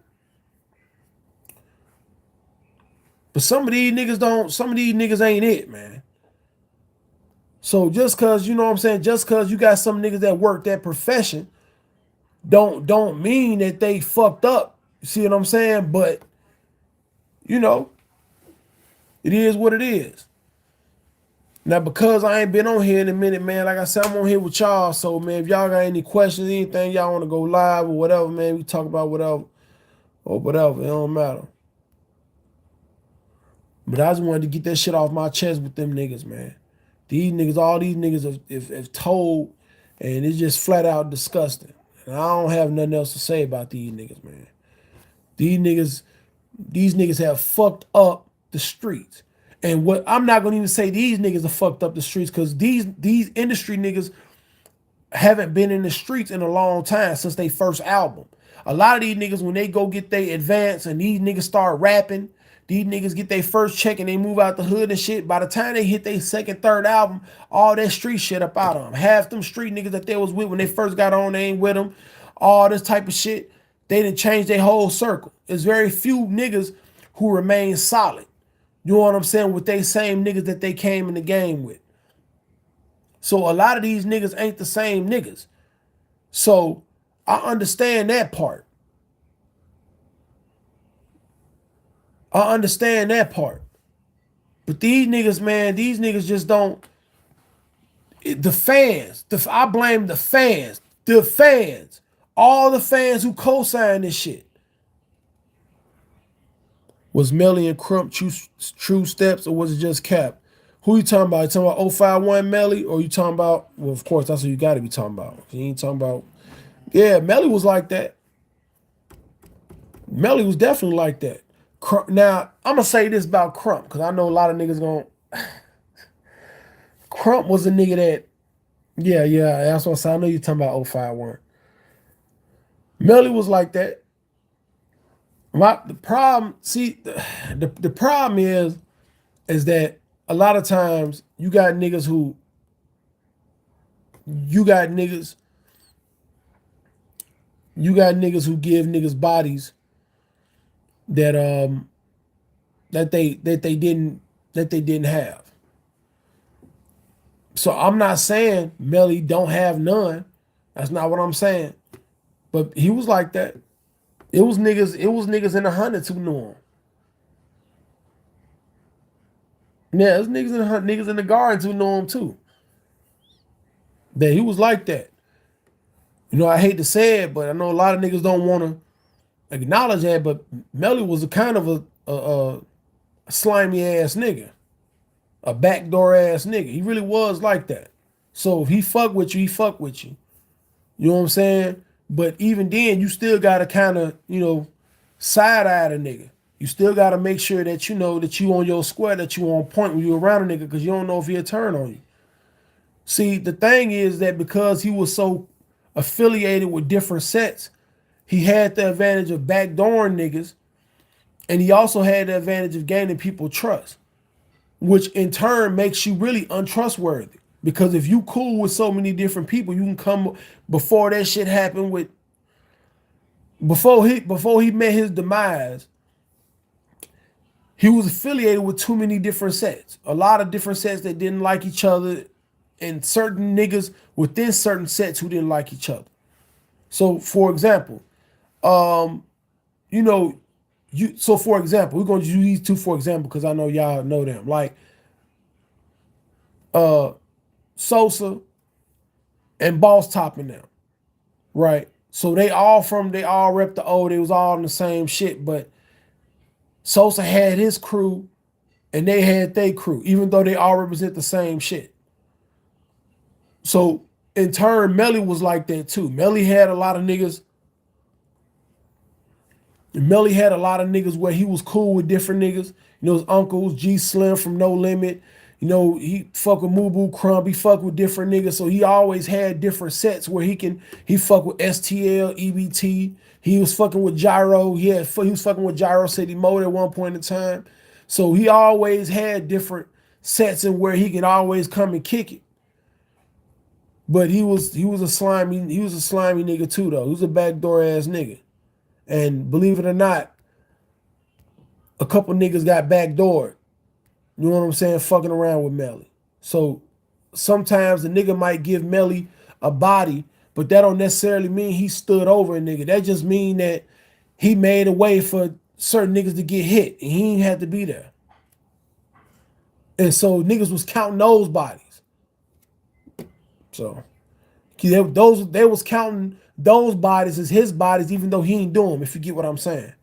[SPEAKER 1] But some of these niggas ain't it, man. So just cause, you know what I'm saying, just cause you got some niggas that work that profession, don't mean that they fucked up. You see what I'm saying? But, you know, it is what it is. Now, because I ain't been on here in a minute, man, like I said, I'm on here with y'all. So, man, if y'all got any questions, anything, y'all want to go live or whatever, man, we talk about whatever or whatever. It don't matter. But I just wanted to get that shit off my chest with them niggas, man. All these niggas have told, and it's just flat out disgusting. And I don't have nothing else to say about these niggas, man. These niggas have fucked up the streets. And what I'm not gonna even say these niggas have fucked up the streets, because these industry niggas haven't been in the streets in a long time since their first album. A lot of these niggas, when they go get their advance and these niggas start rapping, these niggas get their first check and they move out the hood and shit. By the time they hit their second, third album, all that street shit up out of them. Half them street niggas that they was with when they first got on, they ain't with them. All this type of shit, they didn't change their whole circle. There's very few niggas who remain solid. You know what I'm saying? With they same niggas that they came in the game with. So a lot of these niggas ain't the same niggas. So I understand that part. I understand that part. But these niggas, man, these niggas just don't. The fans, I blame the fans. The fans. All the fans who co-signed this shit. Was Melly and Crump true steps, or was it just Cap? Who you talking about? You talking about 051 Melly, or you talking about, well, of course, that's what you got to be talking about. You ain't talking about, yeah, Melly was like that. Melly was definitely like that. Now, I'm going to say this about Crump, because I know a lot of niggas going Crump was a nigga that, yeah, that's what I said. I know you talking about 051. Melly was like that. The problem, see, the problem is that a lot of times you got niggas who give niggas bodies that they didn't have. So I'm not saying Melly don't have none. That's not what I'm saying. But he was like that. It was niggas in the hundreds who knew him. Yeah, there's niggas in the gardens who knew him too. That he was like that. You know, I hate to say it, but I know a lot of niggas don't want to acknowledge that, but Melly was a kind of a slimy ass nigga. A backdoor ass nigga. He really was like that. So if he fuck with you, he fuck with you. You know what I'm saying? But even then, you still got to kind of, side-eye the nigga. You still got to make sure that you know that you on your square, that you on point when you around a nigga, because you don't know if he'll turn on you. See, the thing is that because he was so affiliated with different sets, he had the advantage of backdooring niggas, and he also had the advantage of gaining people's trust, which in turn makes you really untrustworthy. Because if you cool with so many different people, you can come before that shit happened with before he met his demise, he was affiliated with too many different sets. A lot of different sets that didn't like each other, and certain niggas within certain sets who didn't like each other. So for example, for example, we're going to use these two for example because I know y'all know them. Like Sosa and Boss Top and them, right? So they all rep the O. They was all in the same shit, but Sosa had his crew and they had their crew, even though they all represent the same shit. So in turn, Melly was like that too. Melly had a lot of niggas. Melly had a lot of niggas where he was cool with different niggas. His uncles, G Slim from No Limit. He fuck with Mubu Crump. He fuck with different niggas. So he always had different sets where he fuck with STL, EBT. He was fucking with Gyro. He was fucking with Gyro City Mode at one point in time. So he always had different sets and where he could always come and kick it. But he was a slimy nigga too though. He was a backdoor ass nigga. And believe it or not, a couple niggas got backdoored. You know what I'm saying? Fucking around with Melly. So sometimes the nigga might give Melly a body, but that don't necessarily mean he stood over a nigga. That just mean that he made a way for certain niggas to get hit, and he ain't had to be there. And so niggas was counting those bodies. So they was counting those bodies as his bodies, even though he ain't do them, if you get what I'm saying.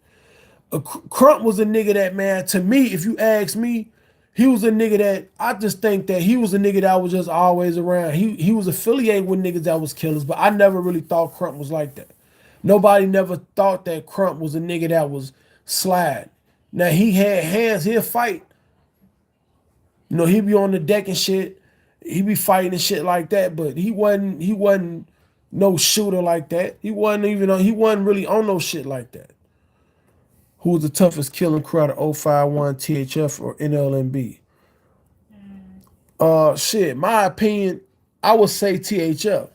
[SPEAKER 1] Crump was a nigga that, man, to me, if you ask me, he was a nigga that, I just think that he was a nigga that was just always around. He was affiliated with niggas that was killers, but I never really thought Crump was like that. Nobody never thought that Crump was a nigga that was slide. Now, he had hands, he'll fight. He'd be on the deck and shit. He'd be fighting and shit like that, but he wasn't no shooter like that. He wasn't really on no shit like that. Who was the toughest killing crew out of 051, THF, or NLMB? Shit, my opinion, I would say THF.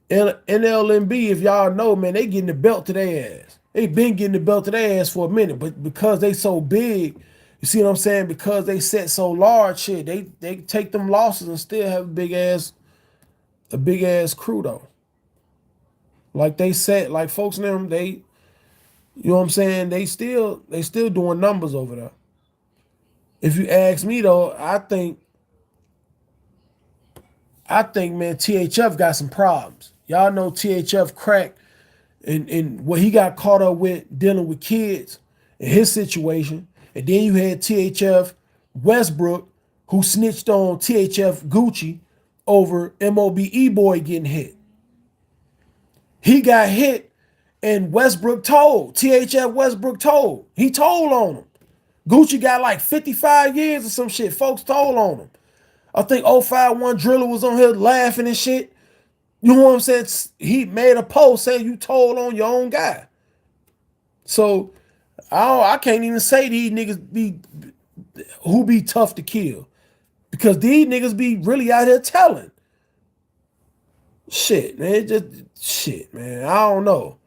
[SPEAKER 1] NLMB, if y'all know, man, they getting the belt to their ass. They been getting the belt to their ass for a minute, but because they so big, you see what I'm saying? Because they set so large, shit, they take them losses and still have a big ass crew though. Like they said, like folks in them, you know what I'm saying? They still doing numbers over there. If you ask me though, I think man, THF got some problems. Y'all know THF cracked and what he got caught up with dealing with kids in his situation. And then you had THF Westbrook who snitched on THF Gucci over MOBE boy getting hit. He got hit and Westbrook told. THF Westbrook told. He told on him. Gucci got like 55 years or some shit. Folks told on him. I think 051 Driller was on here laughing and shit. You know what I'm saying? He made a post saying you told on your own guy. So I can't even say these niggas be tough to kill. Because these niggas be really out here telling. Shit, man. Shit, man. I don't know.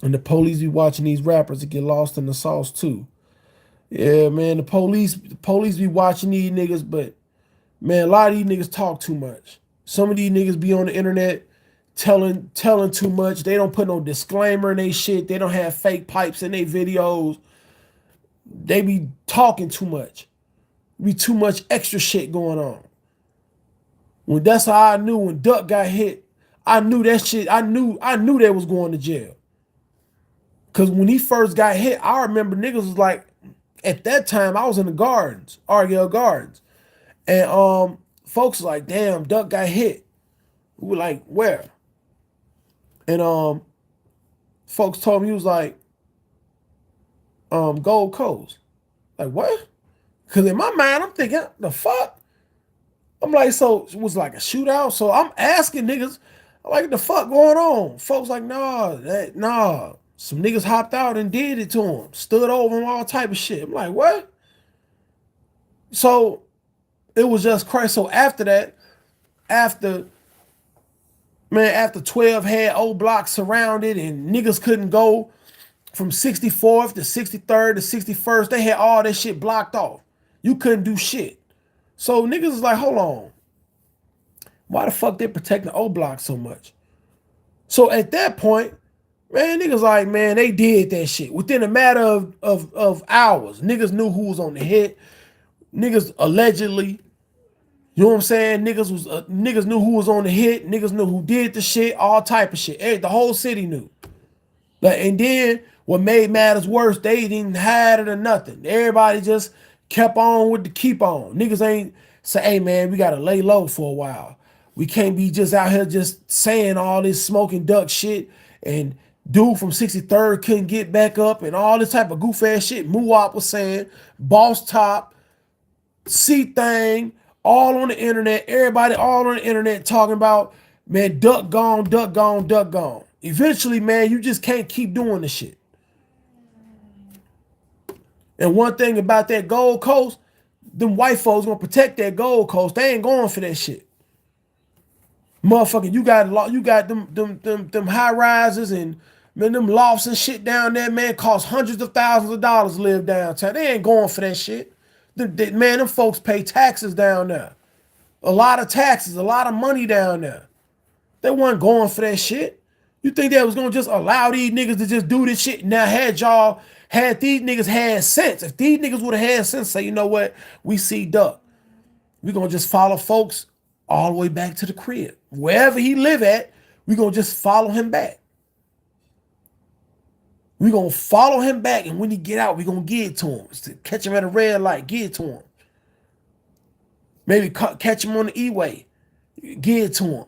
[SPEAKER 1] And the police be watching these rappers that get lost in the sauce too. Yeah, man, the police be watching these niggas, but man, a lot of these niggas talk too much. Some of these niggas be on the internet telling too much. They don't put no disclaimer in they shit. They don't have fake pipes in their videos. They be talking too much. Be too much extra shit going on. When that's how I knew when Duck got hit, I knew that shit. I knew they was going to jail. Cause when he first got hit, I remember niggas was like, at that time I was in the Gardens, RL Gardens. And folks was like, damn, Duck got hit. We were like, where? And folks told me he was like, Gold Coast. Like, what? Cause in my mind, I'm thinking, the fuck? I'm like, so it was like a shootout. So I'm asking niggas, like, the fuck going on? Folks like, nah. Some niggas hopped out and did it to him. Stood over him, all type of shit. I'm like, what? So it was just crazy. So after that, after 12 had old blocks surrounded and niggas couldn't go from 64th to 63rd to 61st, they had all that shit blocked off. You couldn't do shit. So niggas is like, hold on. Why the fuck they protecting O Block so much? So at that point, man, niggas like, man, they did that shit. Within a matter of hours, niggas knew who was on the hit. Niggas allegedly, you know what I'm saying? Niggas knew who was on the hit. Niggas knew who did the shit, all type of shit. The whole city knew. Like, and then what made matters worse, they didn't even hide it or nothing. Everybody just kept on with the keep on. Niggas ain't say, hey man, we gotta lay low for a while. We can't be just out here just saying all this smoking duck shit and dude from 63rd couldn't get back up and all this type of goof ass shit Muwop was saying, Boss Top, C-Thing, all on the internet, everybody all on the internet talking about, man, duck gone, duck gone, duck gone. Eventually, man, you just can't keep doing the shit. And one thing about that Gold Coast, them white folks gonna protect that Gold Coast. They ain't going for that shit. Motherfucker, you got them high rises and man, them lofts and shit down there, man, cost hundreds of thousands of dollars to live downtown. They ain't going for that shit. Man, them folks pay taxes down there. A lot of taxes, a lot of money down there. They weren't going for that shit. You think they was gonna just allow these niggas to just do this shit? Now had these niggas had sense. If these niggas would have had sense, say, you know what, we see Duck. We gonna just follow folks all the way back to the crib. Wherever he live at, we gonna just follow him back. We gonna follow him back, and when he get out, we gonna get it to him. Catch him at a red light, get it to him. Maybe catch him on the E-way, get it to him.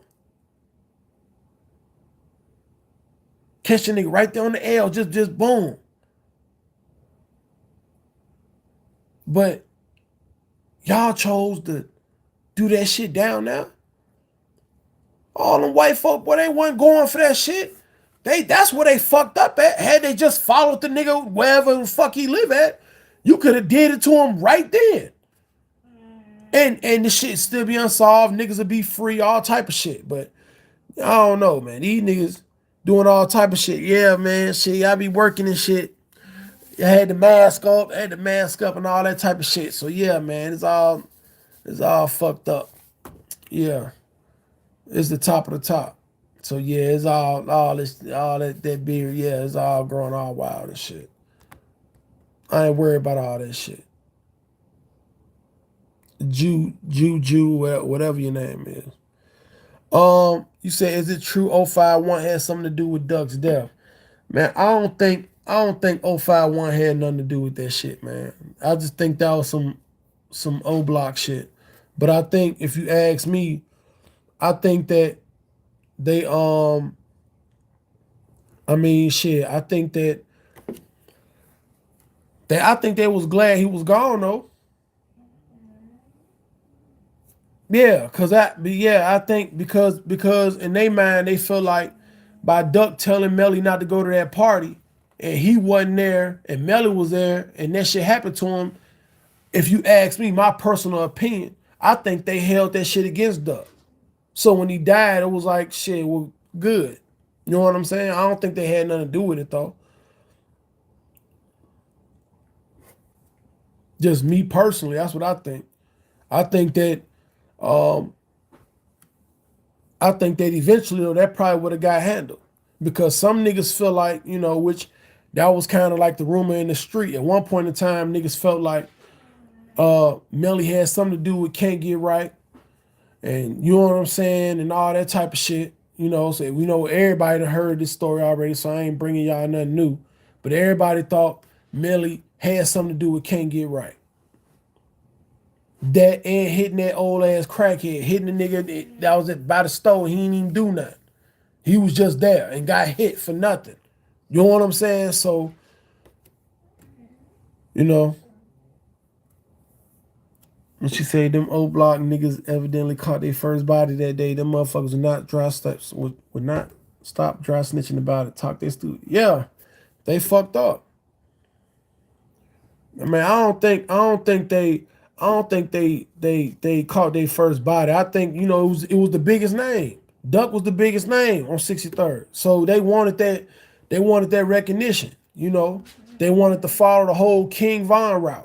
[SPEAKER 1] Catch a nigga right there on the L, just boom. But y'all chose to do that shit down there. All them white folk, boy, they wasn't going for that shit. That's where they fucked up at. Had they just followed the nigga wherever the fuck he live at, you could have did it to him right then. And the shit still be unsolved. Niggas would be free, all type of shit. But I don't know, man. These niggas doing all type of shit. Yeah, man. Shit, I be working and shit. I had the mask up, and all that type of shit. So yeah, man, it's all fucked up. Yeah. It's the top of the top. So yeah, it's all that beard, yeah, it's all growing all wild and shit. I ain't worried about all that shit. Jew, whatever your name is. You say, is it true 051 had something to do with Duck's death? Man, I don't think 051 had nothing to do with that shit, man. I just think that was some O block shit. But I think if you ask me, I think that they I mean shit, I think they was glad he was gone though. I think because in their mind they feel like by Duck telling Melly not to go to that party and he wasn't there and Melly was there and that shit happened to him. If you ask me, my personal opinion, I think they held that shit against Duck. So when he died, it was like shit, well, good. You know what I'm saying? I don't think they had nothing to do with it though. Just me personally, that's what I think. I think that um I think that eventually though that probably would have got handled. Because some niggas feel like, which that was kind of like the rumor in the street. At one point in time, niggas felt like Melly had something to do with Can't Get Right. And you know what I'm saying? And all that type of shit. So we know everybody done heard this story already, so I ain't bringing y'all nothing new. But everybody thought Melly had something to do with Can't Get Right. That and hitting that old ass crackhead, hitting the nigga that was by the store, he didn't even do nothing. He was just there and got hit for nothing. You know what I'm saying? So, you know, and she said them old block niggas evidently caught their first body that day. Them motherfuckers would not stop dry snitching about it. Talk their stupid. Yeah, they fucked up. I mean, I don't think they caught their first body. I think it was the biggest name. Duck was the biggest name on 63rd. So they wanted that recognition. They wanted to follow the whole King Von route.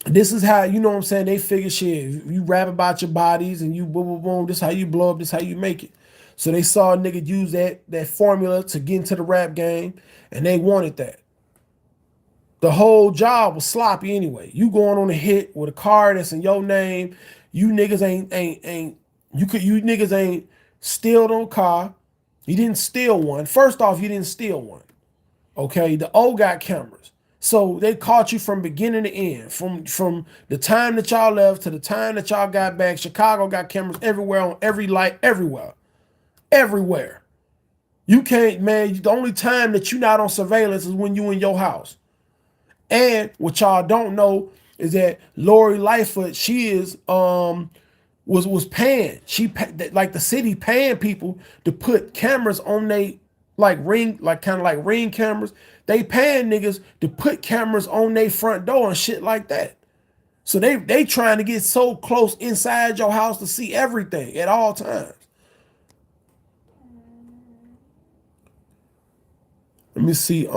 [SPEAKER 1] This is how, what I'm saying, they figure shit. You rap about your bodies and you boom, boom, boom. This is how you blow up. This is how you make it. So they saw a nigga use that formula to get into the rap game, and they wanted that. The whole job was sloppy anyway. You going on a hit with a car that's in your name. You niggas you niggas ain't steal no car. You didn't steal one. First off, you didn't steal one. Okay, the O got cameras. So they caught you from beginning to end. From the time that y'all left to the time that y'all got back. Chicago got cameras everywhere on every light, everywhere. Everywhere. You can't, man, the only time that you're not on surveillance is when you in your house. And what y'all don't know is that Lori Lightfoot, she is was paying. Like the city paying people to put cameras on they kind of like ring cameras. They paying niggas to put cameras on their front door and shit like that. So they trying to get so close inside your house to see everything at all times. Let me see.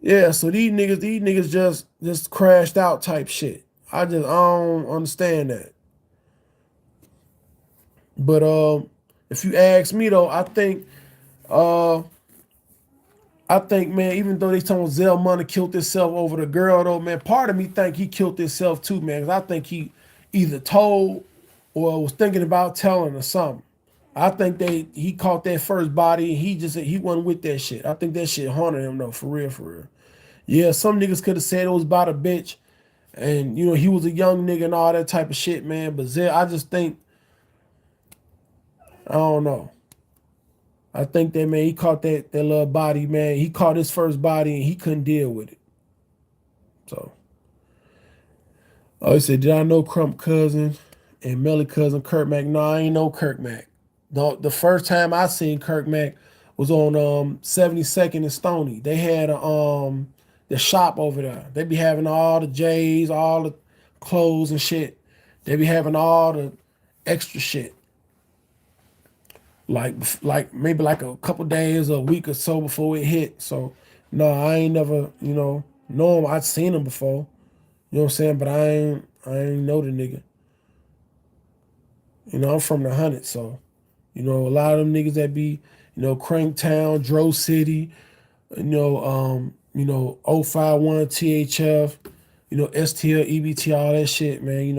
[SPEAKER 1] Yeah, so these niggas just crashed out type shit. I don't understand that. But if you ask me though, I think, man, even though they talking Zell Money killed himself over the girl though, man, part of me think he killed himself too, man, because I think he either told or was thinking about telling or something. I think he caught that first body and he wasn't with that shit. I think that shit haunted him though, for real, for real. Yeah, some niggas could have said it was about a bitch and he was a young nigga and all that type of shit, man. But Zell, I just think, I don't know. I think that, man, he caught that little body, man. He caught his first body and he couldn't deal with it. So, he said, did I know Crump cousin? and Melly cousin Kirk Mac. No, I ain't no Kirk Mac. The first time I seen Kirk Mac was on 72nd and Stony. They had the shop over there. They be having all the J's, all the clothes and shit. They be having all the extra shit. Like maybe like a couple days or a week or so before it hit. So no, I ain't never, know him. I'd seen him before. You know what I'm saying? But I ain't know the nigga. I'm from the hundred, so a lot of them niggas that be, Cranktown, Dro City, 051 THF, STL, EBT, all that shit, man.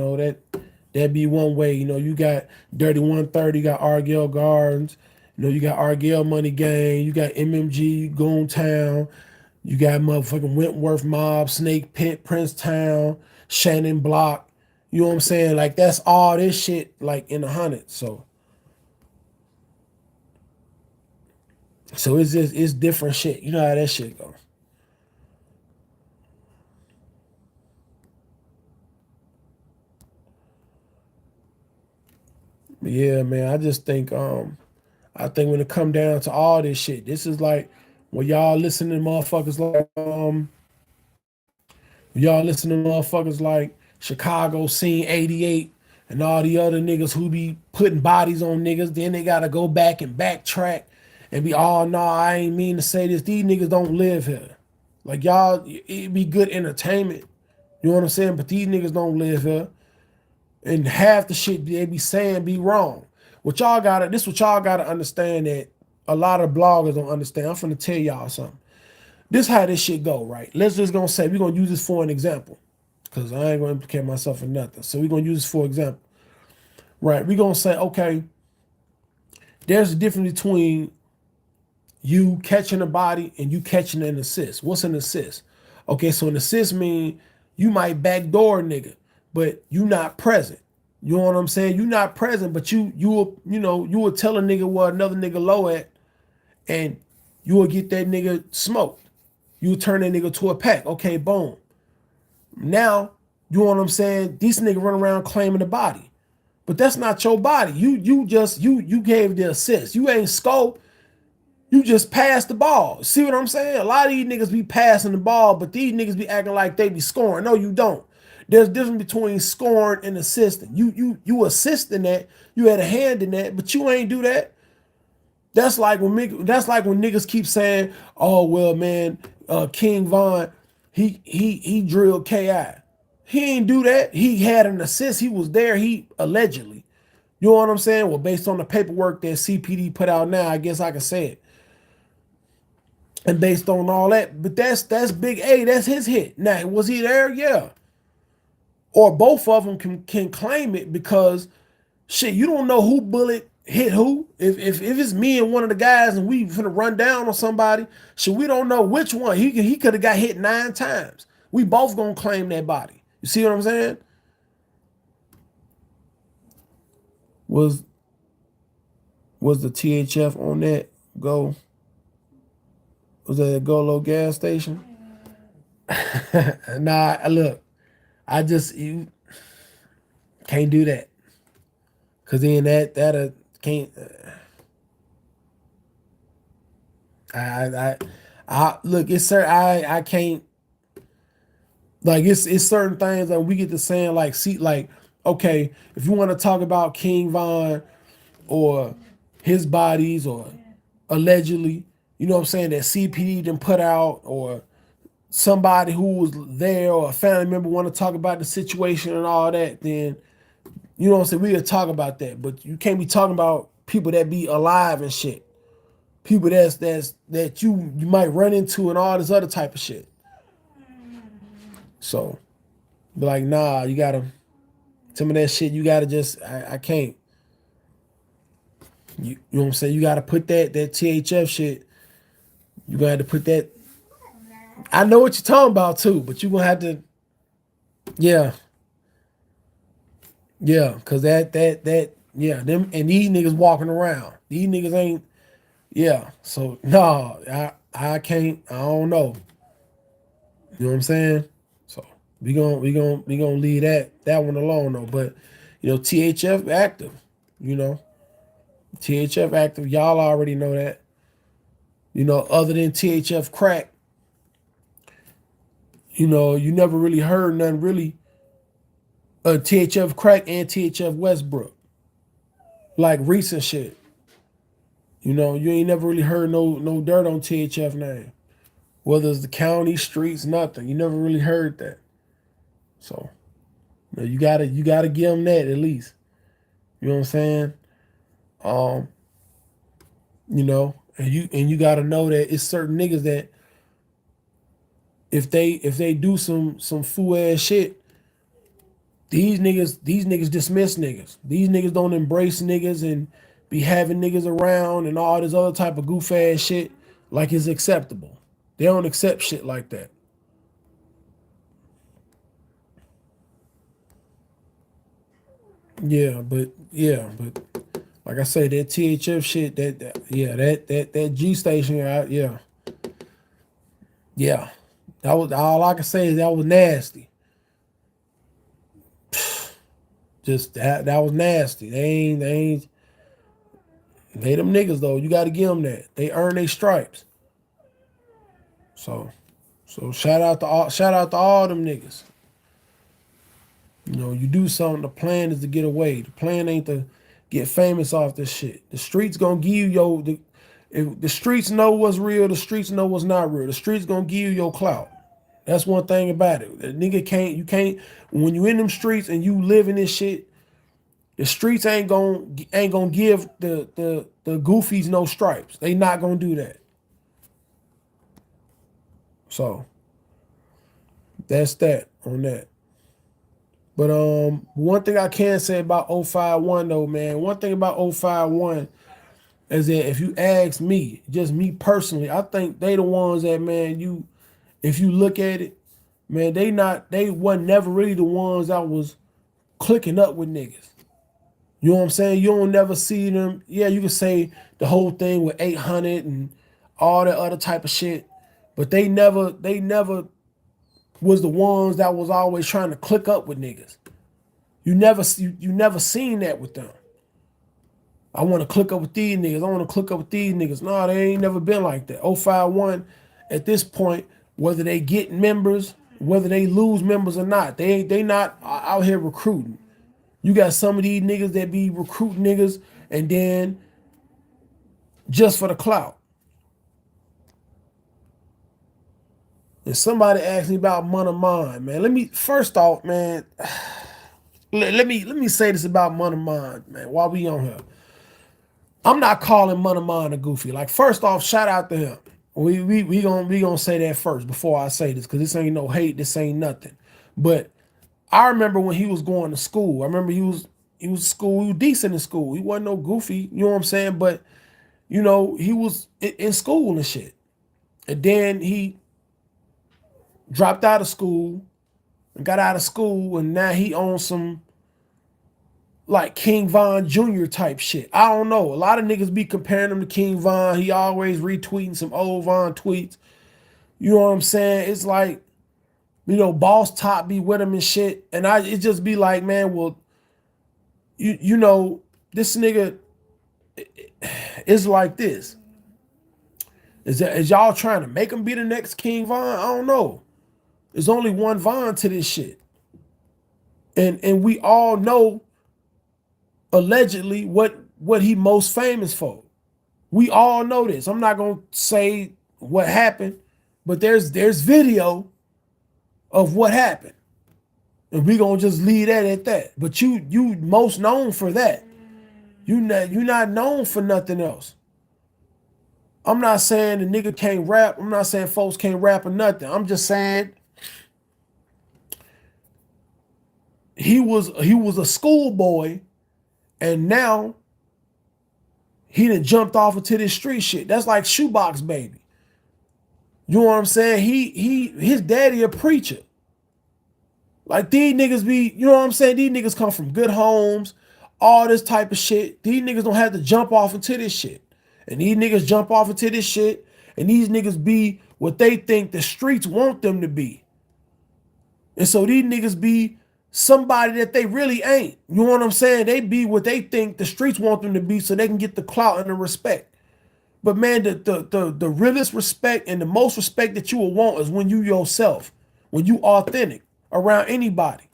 [SPEAKER 1] That be one way. You got Dirty 130, you got Argyle Gardens, you got Argyle Money Gang, you got MMG, Goontown, you got motherfucking Wentworth Mob, Snake Pit, Princetown, Shannon Block. You know what I'm saying? Like, that's all this shit, like, in the hundred. So it's different shit. You know how that shit goes. But yeah, man, I think when it come down to all this shit, this is like when y'all listen to motherfuckers like Chicago Scene 88 and all the other niggas who be putting bodies on niggas, then they gotta go back and backtrack and be all, no, I ain't mean to say this. These niggas don't live here. Like, y'all, it be good entertainment. You know what I'm saying? But these niggas don't live here. And half the shit they be saying be wrong. What y'all gotta understand that a lot of bloggers don't understand. I'm finna tell y'all something. This how this shit go, right? Let's just gonna say we're gonna use this for an example. Cause I ain't gonna implicate myself in nothing. So we're gonna use this for example. Right. We're gonna say, okay, there's a difference between you catching a body and you catching an assist. What's an assist? Okay, so an assist mean you might backdoor a nigga, but you not present. You know what I'm saying? You not present, but you will tell a nigga where another nigga low at, and you will get that nigga smoked. You will turn that nigga to a pack. Okay, boom. Now, you know what I'm saying? These niggas run around claiming the body. But that's not your body. You gave the assist. You ain't scope. You just passed the ball. See what I'm saying? A lot of these niggas be passing the ball, but these niggas be acting like they be scoring. No, you don't. There's a difference between scoring and assisting. You assisting that. You had a hand in that, but you ain't do that. That's like when niggas keep saying, "Oh well, man, King Von, he drilled Ki." He ain't do that. He had an assist. He was there. He allegedly. You know what I'm saying? Well, based on the paperwork that CPD put out now, I guess I can say it. And based on all that, but that's Big A. That's his hit. Now, was he there? Yeah. Or both of them can claim it because shit, you don't know who bullet hit who. If it's me and one of the guys and we finna run down on somebody, shit, we don't know which one. He could have got hit 9 times. We both gonna claim that body. You see what I'm saying? Was the THF on that go? Was that a Go Low gas station? Nah, look, you can't do that. Cause then that can't. I look. It's certain. I can't. Like it's certain things that we get to saying like, see, like, okay, if you want to talk about King Von or his bodies or allegedly, you know what I'm saying, that CPD didn't put out, or somebody who was there or a family member want to talk about the situation and all that, then you know what I'm saying, we could talk about that. But you can't be talking about people that be alive and shit. People that you might run into and all this other type of shit. So, be like, nah, you gotta, some of that shit you gotta just, I can't. You know what I'm saying? You gotta put that THF shit, you gonna have to put that. I know what you're talking about too, but you gonna have to, yeah. Yeah, cause yeah, them and these niggas walking around. These niggas ain't, yeah. So no, I can't, I don't know. You know what I'm saying? So we gonna leave that one alone though. But THF active. You know, THF active. Y'all already know that. Other than THF crack, you never really heard nothing really. THF crack and THF Westbrook, like recent shit. You ain't never really heard no dirt on THF name. Whether it's the county, streets, nothing. You never really heard that. So, you gotta give them that at least. You know what I'm saying? Um, and you gotta know that it's certain niggas that if they do some fool ass shit, these niggas dismiss niggas. These niggas don't embrace niggas and be having niggas around and all this other type of goof ass shit like it's acceptable. They don't accept shit like that. Yeah, but like I say, that THF shit, that G station, yeah. That was all I can say is that was nasty. Just that was nasty. They them niggas though. You got to give them that. They earn their stripes. So shout out to all them niggas. You do something. The plan is to get away. The plan ain't to get famous off this shit. The streets gonna give you if the streets know what's real, the streets know what's not real. The streets gonna give you your clout. That's one thing about it. The nigga can't when you in them streets and you live in this shit, the streets ain't gonna give the goofies no stripes. They not gonna do that. So that's that on that. But one thing I can say about 051 though, man, one thing about 051 is that if you ask me, just me personally, I think they the ones that, man, if you look at it, man, they wasn't never really the ones that was clicking up with niggas. You know what I'm saying? You don't never see them. Yeah, you can say the whole thing with 800 and all that other type of shit, but they never was the ones that was always trying to click up with niggas. You never seen that with them. I want to click up with these niggas. I want to click up with these niggas. No, they ain't never been like that. 051 at this point, whether they get members, whether they lose members or not, they not out here recruiting. You got some of these niggas that be recruiting niggas and then just for the clout. And somebody asked me about Money Mind, man. Let me first off, man. Let me say this about Money Mind, man. While we on here, I'm not calling Money Mind a goofy. Like, first off, shout out to him. We gonna say that first before I say this, because this ain't no hate. This ain't nothing. But I remember when he was going to school. I remember he was school. He was decent in school. He wasn't no goofy. You know what I'm saying? But he was in school and shit. And then he dropped out of school and got out of school, and now he owns some like King Von Jr. type shit. I don't know. A lot of niggas be comparing him to King Von. He always retweeting some old Von tweets. You know what I'm saying? It's like, Boss Top be with him and shit. And it just be like, man, well, this nigga is like this. Is y'all trying to make him be the next King Von? I don't know. There's only one Von to this shit. And we all know allegedly what he most famous for. We all know this. I'm not gonna say what happened, but there's video of what happened. And we gonna just leave that at that. But you most known for that. You not known for nothing else. I'm not saying the nigga can't rap. I'm not saying folks can't rap or nothing. I'm just saying he was a schoolboy, and now he done jumped off into this street shit. That's like Shoebox Baby. You know what I'm saying? His daddy a preacher. Like, these niggas be, you know what I'm saying? These niggas come from good homes, all this type of shit. These niggas don't have to jump off into this shit. And these niggas jump off into this shit, and these niggas be what they think the streets want them to be. And so these niggas be somebody that they really ain't. You know what I'm saying? They be what they think the streets want them to be so they can get the clout and the respect. But man, the realest respect and the most respect that you will want is when you yourself, when you authentic around anybody.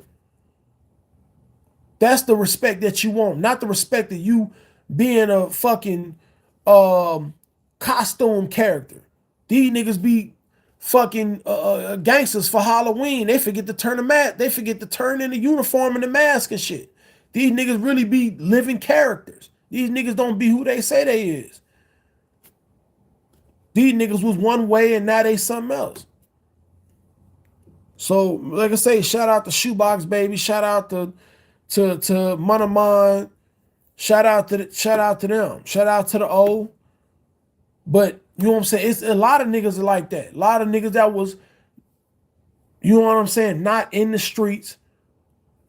[SPEAKER 1] That's the respect that you want, not the respect that you being a fucking costume character. These niggas be fucking gangsters for Halloween. They forget to turn the mask. They forget to turn in the uniform and the mask and shit. These niggas really be living characters. These niggas don't be who they say they is. These niggas was one way and now they something else. So, like I say, shout out to Shoebox Baby. Shout out to Money Mine. Shout out to them. Shout out to the O. But you know what I'm saying? It's a lot of niggas like that. A lot of niggas that was, you know what I'm saying, not in the streets.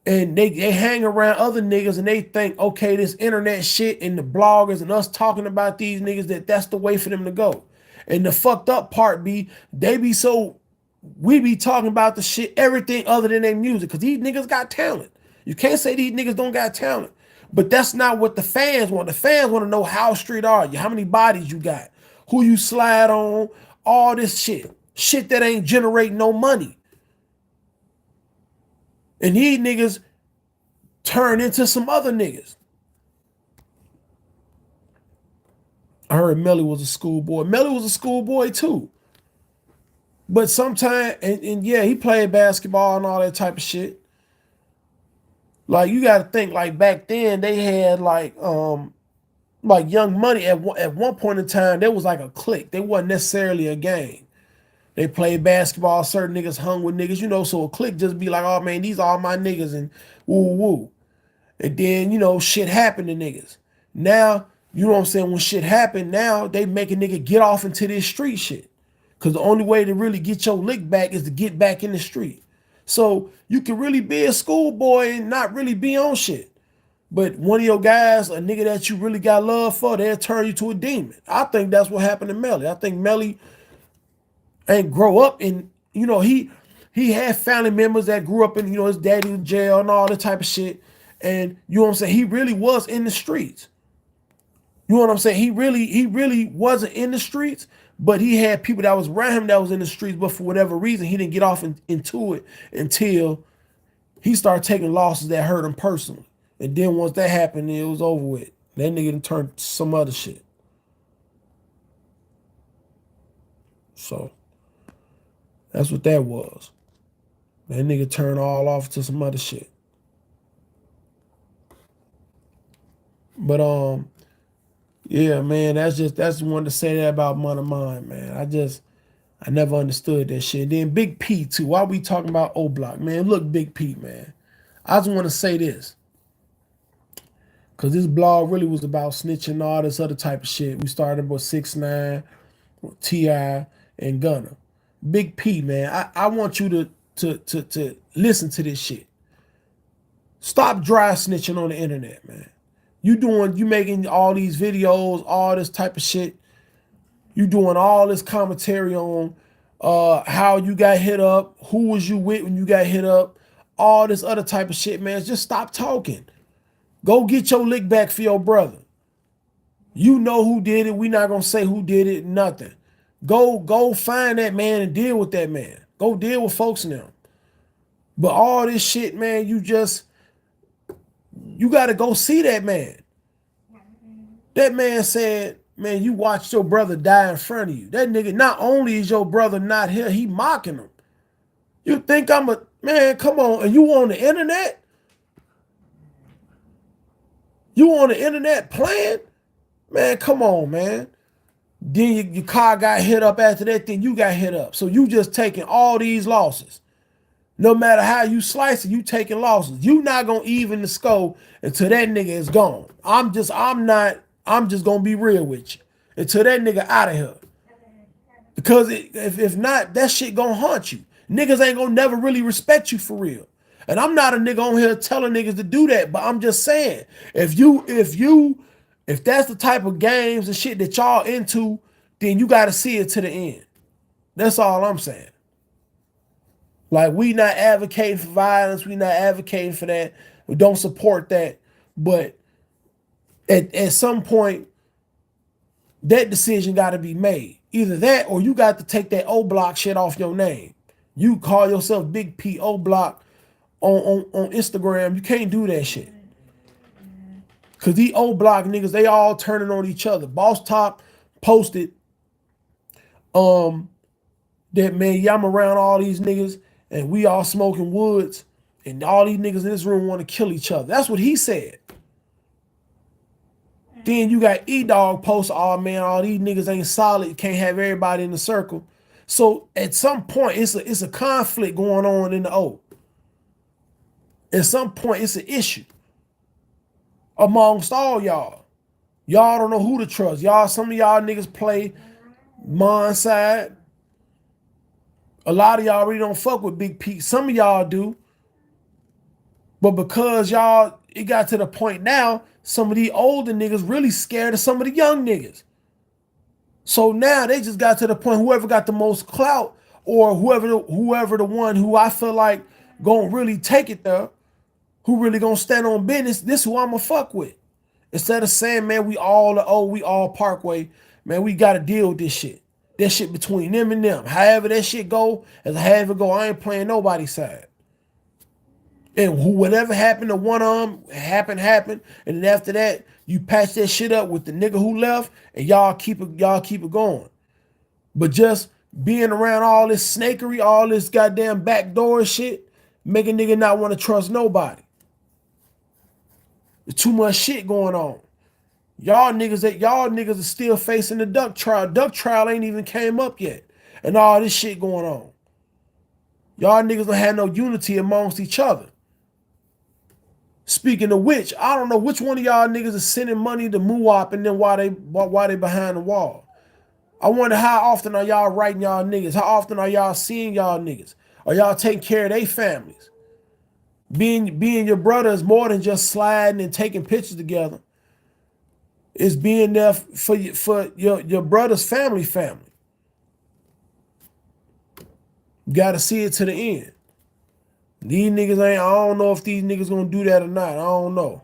[SPEAKER 1] And they hang around other niggas and they think, okay, this internet shit and the bloggers and us talking about these niggas, that's the way for them to go. And the fucked up part be, we be talking about the shit, everything other than their music, because these niggas got talent. You can't say these niggas don't got talent. But that's not what the fans want. The fans want to know how street are you, how many bodies you got, who you slide on, all this shit. Shit that ain't generating no money. And these niggas turn into some other niggas. I heard Melly was a schoolboy. Melly was a schoolboy too. But sometimes, and yeah, he played basketball and all that type of shit. Like, you got to think, like, back then they had like Young Money at one point in time. There was like a clique. They wasn't necessarily a gang. They played basketball. Certain niggas hung with niggas, you know. So a clique just be like, oh man, these are all my niggas and woo woo. And then, you know, shit happened to niggas. Now, you know what I'm saying? When shit happened, now they make a nigga get off into this street shit. Because the only way to really get your lick back is to get back in the street. So you can really be a schoolboy and not really be on shit. But one of your guys, a nigga that you really got love for, they'll turn you to a demon. I think that's what happened to Melly. I think Melly ain't grow up in, you know, he had family members that grew up in, you know, his daddy in jail and all that type of shit. And you know what I'm saying? He really was in the streets. You know what I'm saying? He really wasn't in the streets, but he had people that was around him that was in the streets, but for whatever reason, he didn't get off into it until he started taking losses that hurt him personally. And then once that happened, it was over with. That nigga done turned to some other shit. So that's what that was. That nigga turned all off to some other shit. But yeah, man, that's one to say that about Money Mine, man. I never understood that shit. Then Big P too. Why we talking about O Block, man? Look, Big P, man. I just want to say this. Cause this blog really was about snitching and all this other type of shit. We started with 6ix9ine, T.I., and Gunna. Big P, man. I want you to listen to this shit. Stop dry snitching on the internet, man. You making all these videos, all this type of shit. You doing all this commentary on how you got hit up, who was you with when you got hit up, all this other type of shit, man. Just stop talking. Go get your lick back for your brother. You know who did it. We not gonna say who did it, nothing. Go find that man and deal with that man. Go deal with folks now. But all this shit, man, you got to go see that man. That man said, man, you watched your brother die in front of you. That nigga, not only is your brother not here, he mocking him. You think man, come on. And you on the internet? You on the internet playing? Man, come on, man. Then your car got hit up after that, then you got hit up. So you just taking all these losses. No matter how you slice it, you taking losses. You not gonna even the score until that nigga is gone. I'm just gonna be real with you. Until that nigga out of here. Because if not, that shit gonna haunt you. Niggas ain't gonna never really respect you for real. And I'm not a nigga on here telling niggas to do that, but I'm just saying, if that's the type of games and shit that y'all into, then you gotta see it to the end. That's all I'm saying. Like, we not advocating for violence. We not advocating for that. We don't support that. But at some point, that decision got to be made. Either that or you got to take that O Block shit off your name. You call yourself Big P O Block on Instagram. You can't do that shit. Because these O Block niggas, they all turning on each other. Boss Top posted that, man, yeah, I'm around all these niggas and we all smoking woods and all these niggas in this room want to kill each other. That's what he said. Then you got E-Dog post, oh man, all these niggas ain't solid, can't have everybody in the circle. So at some point, it's a conflict going on in the O. At some point, it's an issue amongst all y'all. Y'all don't know who to trust. Some of y'all niggas play Mon side. A lot of y'all really don't fuck with Big P. Some of y'all do. But because y'all, it got to the point now, some of the older niggas really scared of some of the young niggas. So now they just got to the point, whoever got the most clout or whoever the one who I feel like gonna really take it there, who really gonna stand on business, this who I'ma fuck with. Instead of saying, man, we all the O, we all Parkway, man, we gotta deal with this shit. That shit between them and them. However that shit go, as however it go, I ain't playing nobody's side. And whatever happened to one of them, happened. And then after that, you patch that shit up with the nigga who left, and y'all keep it going. But just being around all this snakery, all this goddamn backdoor shit, make a nigga not want to trust nobody. There's too much shit going on. Y'all niggas are still facing the duck trial. Duck trial ain't even came up yet. And all this shit going on. Y'all niggas don't have no unity amongst each other. Speaking of which, I don't know which one of y'all niggas is sending money to Muwap and then why they behind the wall. I wonder how often are y'all writing y'all niggas? How often are y'all seeing y'all niggas? Are y'all taking care of their families? Being your brother is more than just sliding and taking pictures together. It's being there for your brother's family. You gotta see it to the end. These niggas I don't know if these niggas gonna do that or not. I don't know.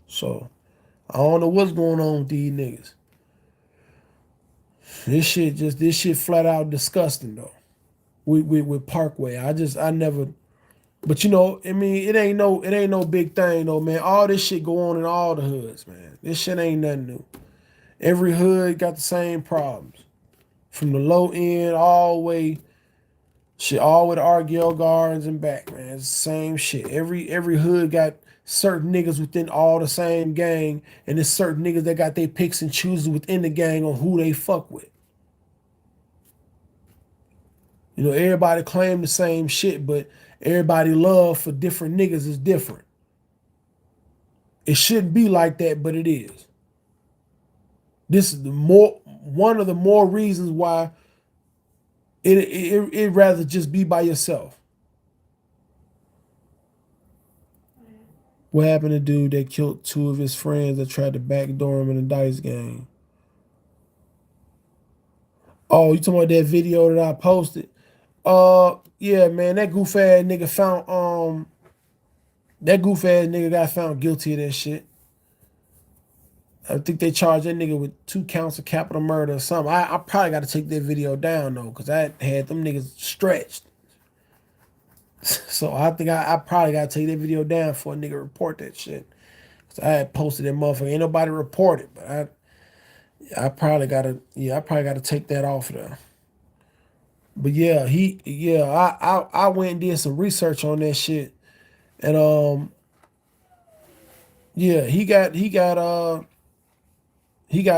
[SPEAKER 1] So, I don't know what's going on with these niggas. This shit flat out disgusting though. With Parkway. I never, but you know, I mean, it ain't no big thing though, man. All this shit go on in all the hoods, man. This shit ain't nothing new. Every hood got the same problems. From the low end all the way to Argyle Gardens and back, man. It's the same shit. Every hood got certain niggas within all the same gang, and there's certain niggas that got their picks and chooses within the gang on who they fuck with. You know, everybody claim the same shit, but everybody love for different niggas is different. It shouldn't be like that, but it is. This is one of the more reasons why it rather just be by yourself. What happened to dude that killed two of his friends that tried to backdoor him in a dice game? Oh, you talking about that video that I posted? Yeah, man, that goof ass nigga got found guilty of that shit. I think they charged that nigga with 2 counts of capital murder or something. I probably got to take that video down though, because I had them niggas stretched. So I think I probably got to take that video down for a nigga report that shit. Cause I had posted that motherfucker. Ain't nobody reported, but I probably gotta take that off there. But yeah, I went and did some research on that shit, and yeah, he got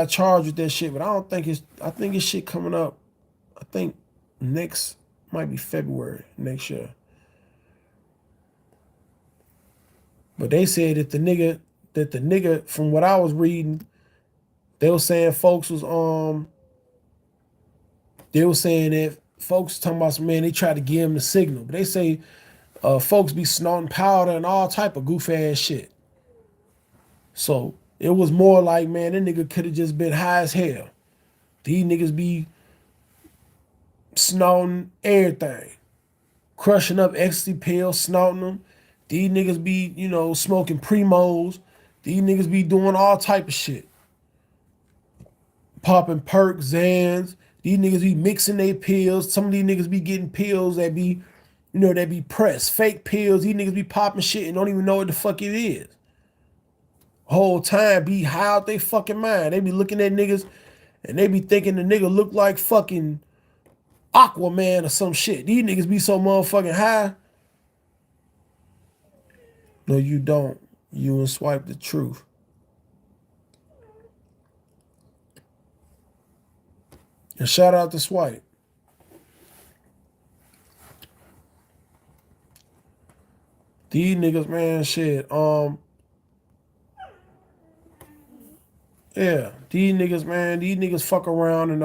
[SPEAKER 1] charged with that shit, but I think his shit coming up. I think next might be February next year. But they said that the nigga from what I was reading, they were saying they were saying that folks talking about some, man, they tried to give him the signal. But they say folks be snorting powder and all type of goof ass shit. So it was more like, man, that nigga could have just been high as hell. These niggas be snorting everything, crushing up ecstasy pills, snorting them. These niggas be, smoking Primos. These niggas be doing all type of shit. Popping perks, Zans. These niggas be mixing their pills. Some of these niggas be getting pills that be, that be pressed. Fake pills. These niggas be popping shit and don't even know what the fuck it is. Whole time be high out they fucking mind. They be looking at niggas and they be thinking the nigga look like fucking Aquaman or some shit. These niggas be so motherfucking high. No, you don't. You and swipe the truth. And shout out to Swipe. These niggas, man, shit. Yeah, these niggas, man, these niggas fuck around and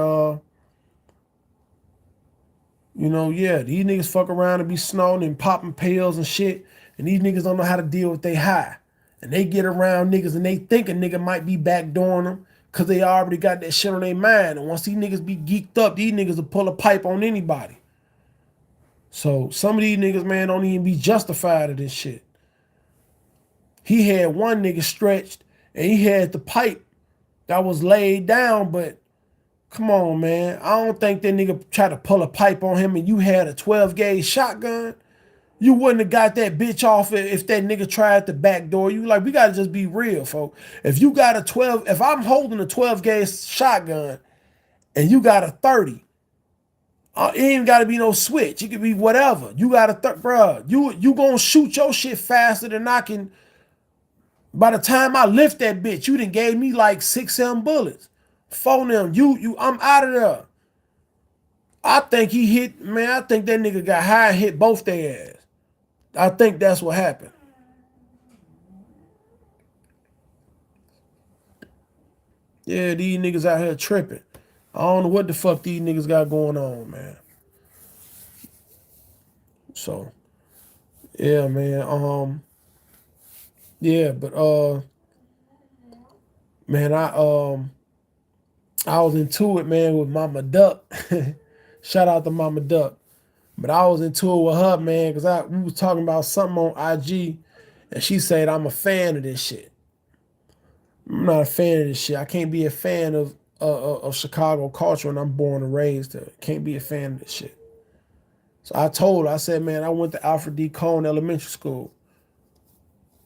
[SPEAKER 1] these niggas fuck around and be snorting and popping pills and shit. And these niggas don't know how to deal with they high. And they get around niggas and they think a nigga might be backdooring them because they already got that shit on their mind. And once these niggas be geeked up, these niggas will pull a pipe on anybody. So some of these niggas, man, don't even be justified of this shit. He had one nigga stretched and he had the pipe that was laid down, but come on, man. I don't think that nigga tried to pull a pipe on him and you had a 12 gauge shotgun. You wouldn't have got that bitch off if that nigga tried to backdoor you. Like, we gotta just be real, folks. If I'm holding a 12 gauge shotgun and you got a 30, it ain't gotta be no switch. It could be whatever. You got a bruh. You gonna shoot your shit faster than I can. By the time I lift that bitch, you done gave me like 6-7 bullets. 4 of them. I'm out of there. I think he hit, man, I think that nigga got high and hit both their ass. I think that's what happened. Yeah, these niggas out here tripping. I don't know what the fuck these niggas got going on, man. So, yeah, man. Yeah, but man, I was into it, man, with Mama Duck. Shout out to Mama Duck. But I was into it with her, man, because we was talking about something on IG, and she said I'm a fan of this shit. I'm not a fan of this shit. I can't be a fan of Chicago culture when I'm born and raised there. Can't be a fan of this shit. So I told her, I said, man, I went to Alfred D. Cohn Elementary School,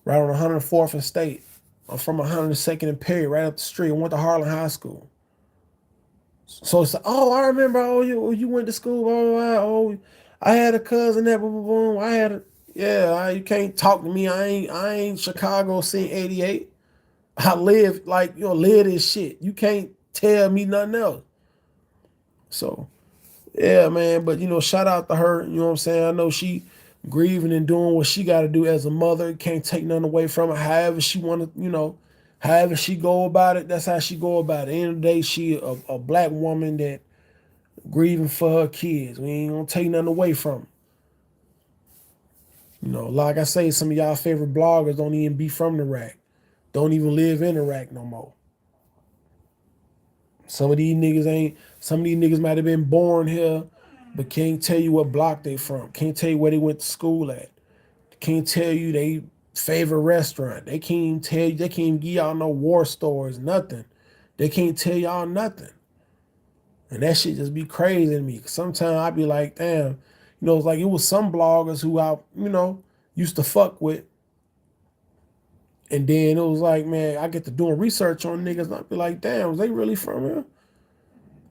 [SPEAKER 1] right on 104th and State. I'm from 102nd and Perry, right up the street. I went to Harlan High School. So it's like, oh, I remember, you went to school, oh, I had a cousin that, boom, you can't talk to me. I ain't Chicago scene 88. I live this shit. You can't tell me nothing else. So, yeah, man, but, shout out to her, you know what I'm saying? I know she grieving and doing what she got to do as a mother. Can't take nothing away from her. However she want to, however she go about it, that's how she go about it. At the end of the day, she a black woman that grieving for her kids. We ain't gonna take nothing away from her. Like I say, some of y'all favorite bloggers don't even be from the rack. Don't even live in Iraq no more. Some of these niggas might have been born here, but can't tell you what block they from. Can't tell you where they went to school at. Can't tell you they favorite restaurant. They can't even tell you, they can't even give y'all no war stories, nothing. They can't tell y'all nothing. And that shit just be crazy to me. Cause sometimes I be like, damn, it's like it was some bloggers who I, used to fuck with. And then it was like, man, I get to doing research on niggas and I be like, damn, was they really from here?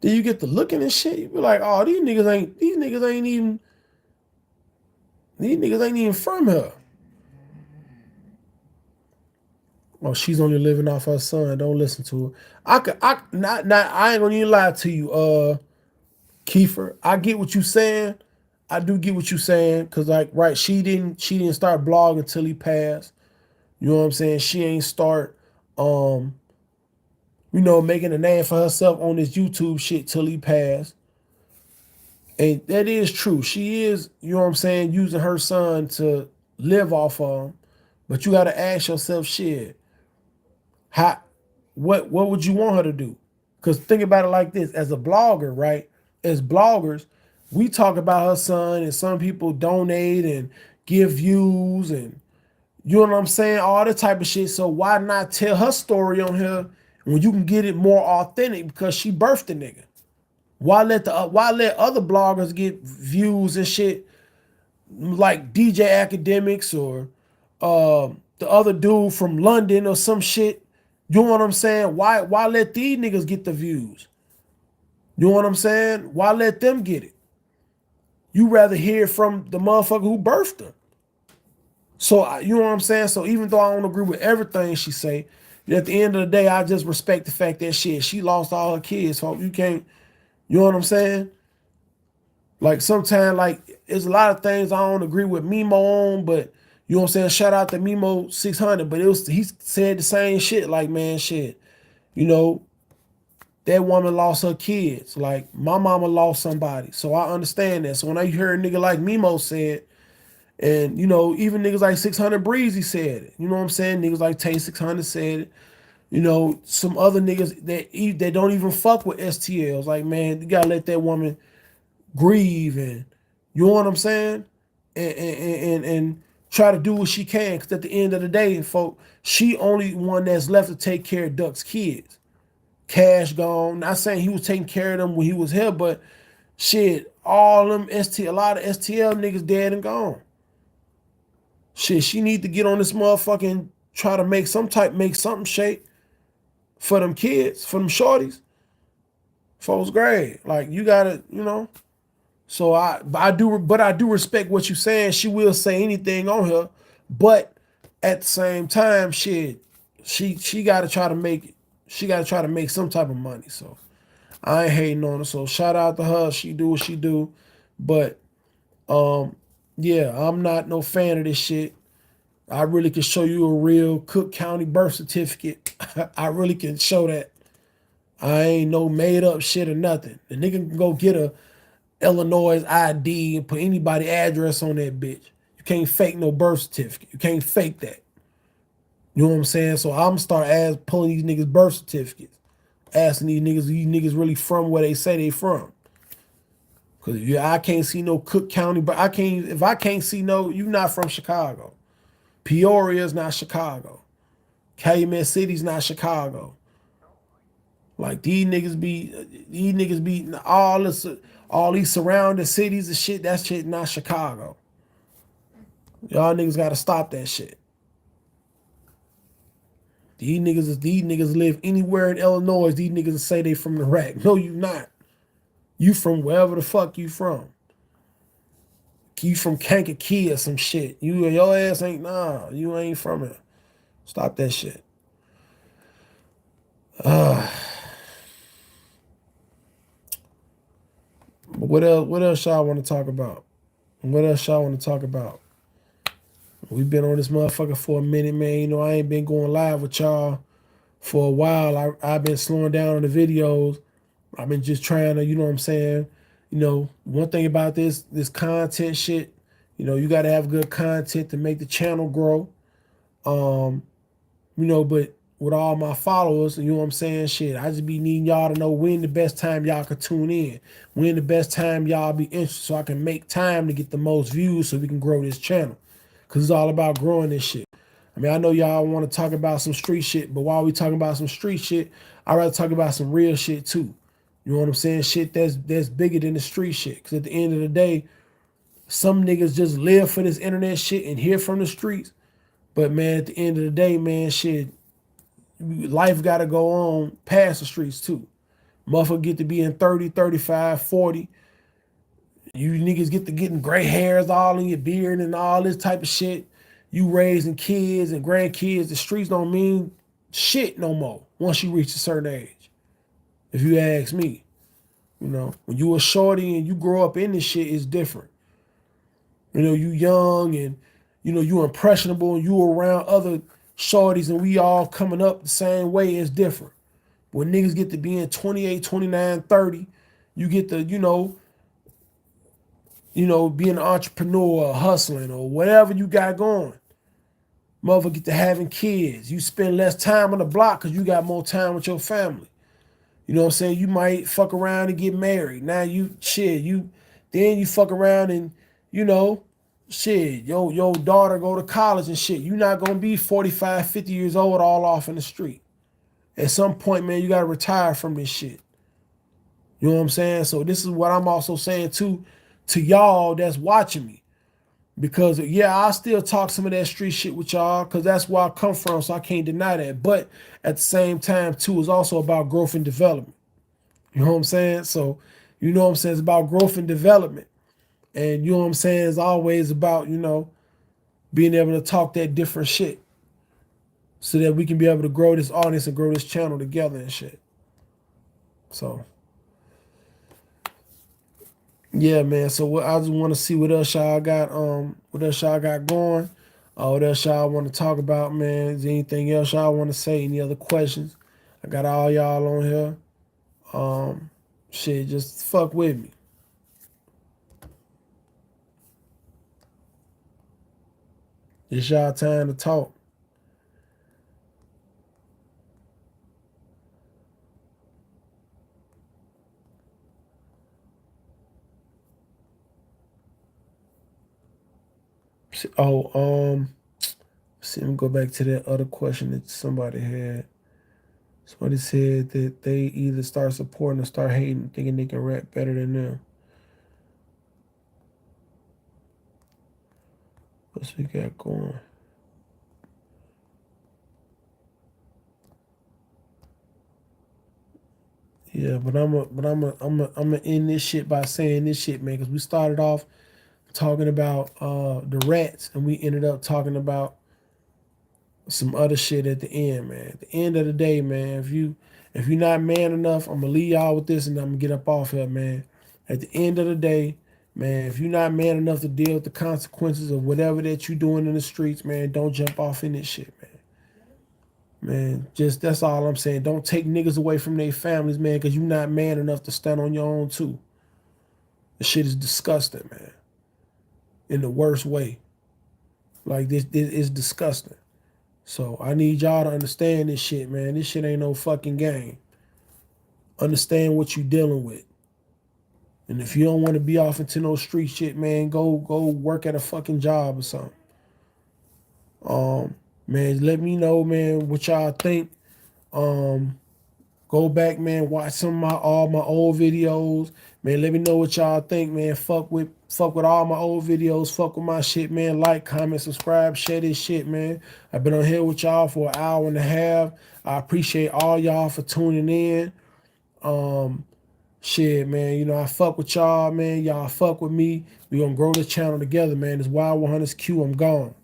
[SPEAKER 1] Then you get to looking and shit, you be like, oh, these niggas ain't even from here. Oh, she's only living off her son. Don't listen to her. I ain't gonna even lie to you, Kiefer. I get what you saying. I do get what you saying, cause right, she didn't start blogging until he passed. You know what I'm saying? She ain't start, making a name for herself on this YouTube shit till he passed. And that is true. She is, you know what I'm saying, using her son to live off of him. But you got to ask yourself, shit, what would you want her to do? Because think about it like this, as a blogger, right? As bloggers, we talk about her son and some people donate and give views and you know what I'm saying? All that type of shit. So why not tell her story on here when you can get it more authentic because she birthed the nigga? Why let other bloggers get views and shit like DJ Academics or the other dude from London or some shit? You know what I'm saying? Why let these niggas get the views? You know what I'm saying? Why let them get it? You rather hear from the motherfucker who birthed her. So you know what I'm saying? So even though I don't agree with everything she say, at the end of the day, I just respect the fact that shit, she lost all her kids. So you can't, you know what I'm saying? Like sometimes, like there's a lot of things I don't agree with Mimo on, but you know what I'm saying? Shout out to Mimo 600, but he said the same shit. Like man, shit, you know that woman lost her kids. Like my mama lost somebody, so I understand that. So when I hear a nigga like Mimo said. And, you know, even niggas like 600 Breezy said it. You know what I'm saying? Niggas like Tay 600 said it. You know, some other niggas that don't even fuck with STLs. Like, man, you gotta let that woman grieve and, you know what I'm saying? And try to do what she can. Because at the end of the day, folk, she only one that's left to take care of Duck's kids. Cash gone. Not saying he was taking care of them when he was here, but shit, all them a lot of STL niggas dead and gone. Shit, she need to get on this motherfucking try to make something shape for them kids, for them shorties. Folks grade. Like you gotta, you know. So I do respect what you saying. She will say anything on her, but at the same time, shit, she gotta try to make some type of money. So I ain't hating on her. So shout out to her. She do what she do. But yeah, I'm not no fan of this shit. I really can show you a real Cook County birth certificate. I really can show that. I ain't no made up shit or nothing. The nigga can go get a Illinois ID and put anybody address on that bitch. You can't fake no birth certificate. You can't fake that. You know what I'm saying? So I'm start pulling these niggas birth certificates, asking these niggas really from where they say they from. Cause I can't see no Cook County, but if I can't see no, you not from Chicago. Peoria is not Chicago. Calumet City's not Chicago. Like these niggas be all these surrounding cities and shit. That shit not Chicago. Y'all niggas gotta stop that shit. These niggas live anywhere in Illinois. These niggas say they from the rack. No, you not. You from wherever the fuck you from. You from Kankakee or some shit. Your ass ain't you ain't from it. Stop that shit. But what else y'all want to talk about? We've been on this motherfucker for a minute, man. You know, I ain't been going live with y'all for a while. I've been slowing down on the videos. I've been just trying to, you know what I'm saying? You know, one thing about this content shit, you know, you got to have good content to make the channel grow. You know, but with all my followers, you know what I'm saying? Shit, I just be needing y'all to know when the best time y'all can tune in. When the best time y'all be interested so I can make time to get the most views so we can grow this channel. Because it's all about growing this shit. I mean, I know y'all want to talk about some street shit, but while we talking about some street shit, I'd rather talk about some real shit too. You know what I'm saying? Shit that's bigger than the street shit. Because at the end of the day, some niggas just live for this internet shit and hear from the streets. But man, at the end of the day, man, shit, life got to go on past the streets too. Motherfucker get to be in 30, 35, 40. You niggas get to getting gray hairs all in your beard and all this type of shit. You raising kids and grandkids. The streets don't mean shit no more once you reach a certain age. If you ask me, you know, when you a shorty and you grow up in this shit, it's different. You know, you young and, you know, you impressionable and you around other shorties and we all coming up the same way, it's different. When niggas get to being 28, 29, 30, you get to, you know, being an entrepreneur or hustling or whatever you got going. Motherfucker get to having kids. You spend less time on the block because you got more time with your family. You know what I'm saying? You might fuck around and get married. Now then you fuck around and, you know, shit, your daughter go to college and shit. You not gonna be 45, 50 years old all off in the street. At some point, man, you gotta retire from this shit. You know what I'm saying? So this is what I'm also saying to y'all that's watching me. Because yeah, I still talk some of that street shit with y'all, because that's where I come from, so I can't deny that. But at the same time, too, it's also about growth and development. You know what I'm saying? So, you know what I'm saying? It's about growth and development. And you know what I'm saying? It's always about, being able to talk that different shit so that we can be able to grow this audience and grow this channel together and shit. So, yeah, man. So I just want to see what else y'all got, going. What else y'all want to talk about, man? Is there anything else y'all want to say? Any other questions? I got all y'all on here. Shit, just fuck with me. It's y'all time to talk. Oh, see, let me go back to that other question that somebody had. Somebody said that they either start supporting or start hating, thinking they can rap better than them. What's we got going? Yeah, but I'm gonna end this shit by saying this shit, man, because we started off talking about the rats, and we ended up talking about some other shit at the end, man. At the end of the day, man, if you're not man enough, I'm gonna leave y'all with this, and I'm gonna get up off here, man. At the end of the day, man, if you're not man enough to deal with the consequences of whatever that you doing in the streets, man, don't jump off in this shit, man. Man, just that's all I'm saying. Don't take niggas away from their families, man, because you're not man enough to stand on your own too. The shit is disgusting, man. In the worst way. Like this is disgusting. So I need y'all to understand this shit, man. This shit ain't no fucking game. Understand what you dealing with. And if you don't want to be off into no street shit, man, go work at a fucking job or something. Man, let me know, man, what y'all think. Um, Go back, man, watch some of all my old videos. Man, let me know what y'all think, man. Fuck with all my old videos. Fuck with my shit, man. Like, comment, subscribe, share this shit, man. I've been on here with y'all for an hour and a half. I appreciate all y'all for tuning in. Shit, man. I fuck with y'all, man. Y'all fuck with me. We gonna grow this channel together, man. It's Wild 100's Q. I'm gone.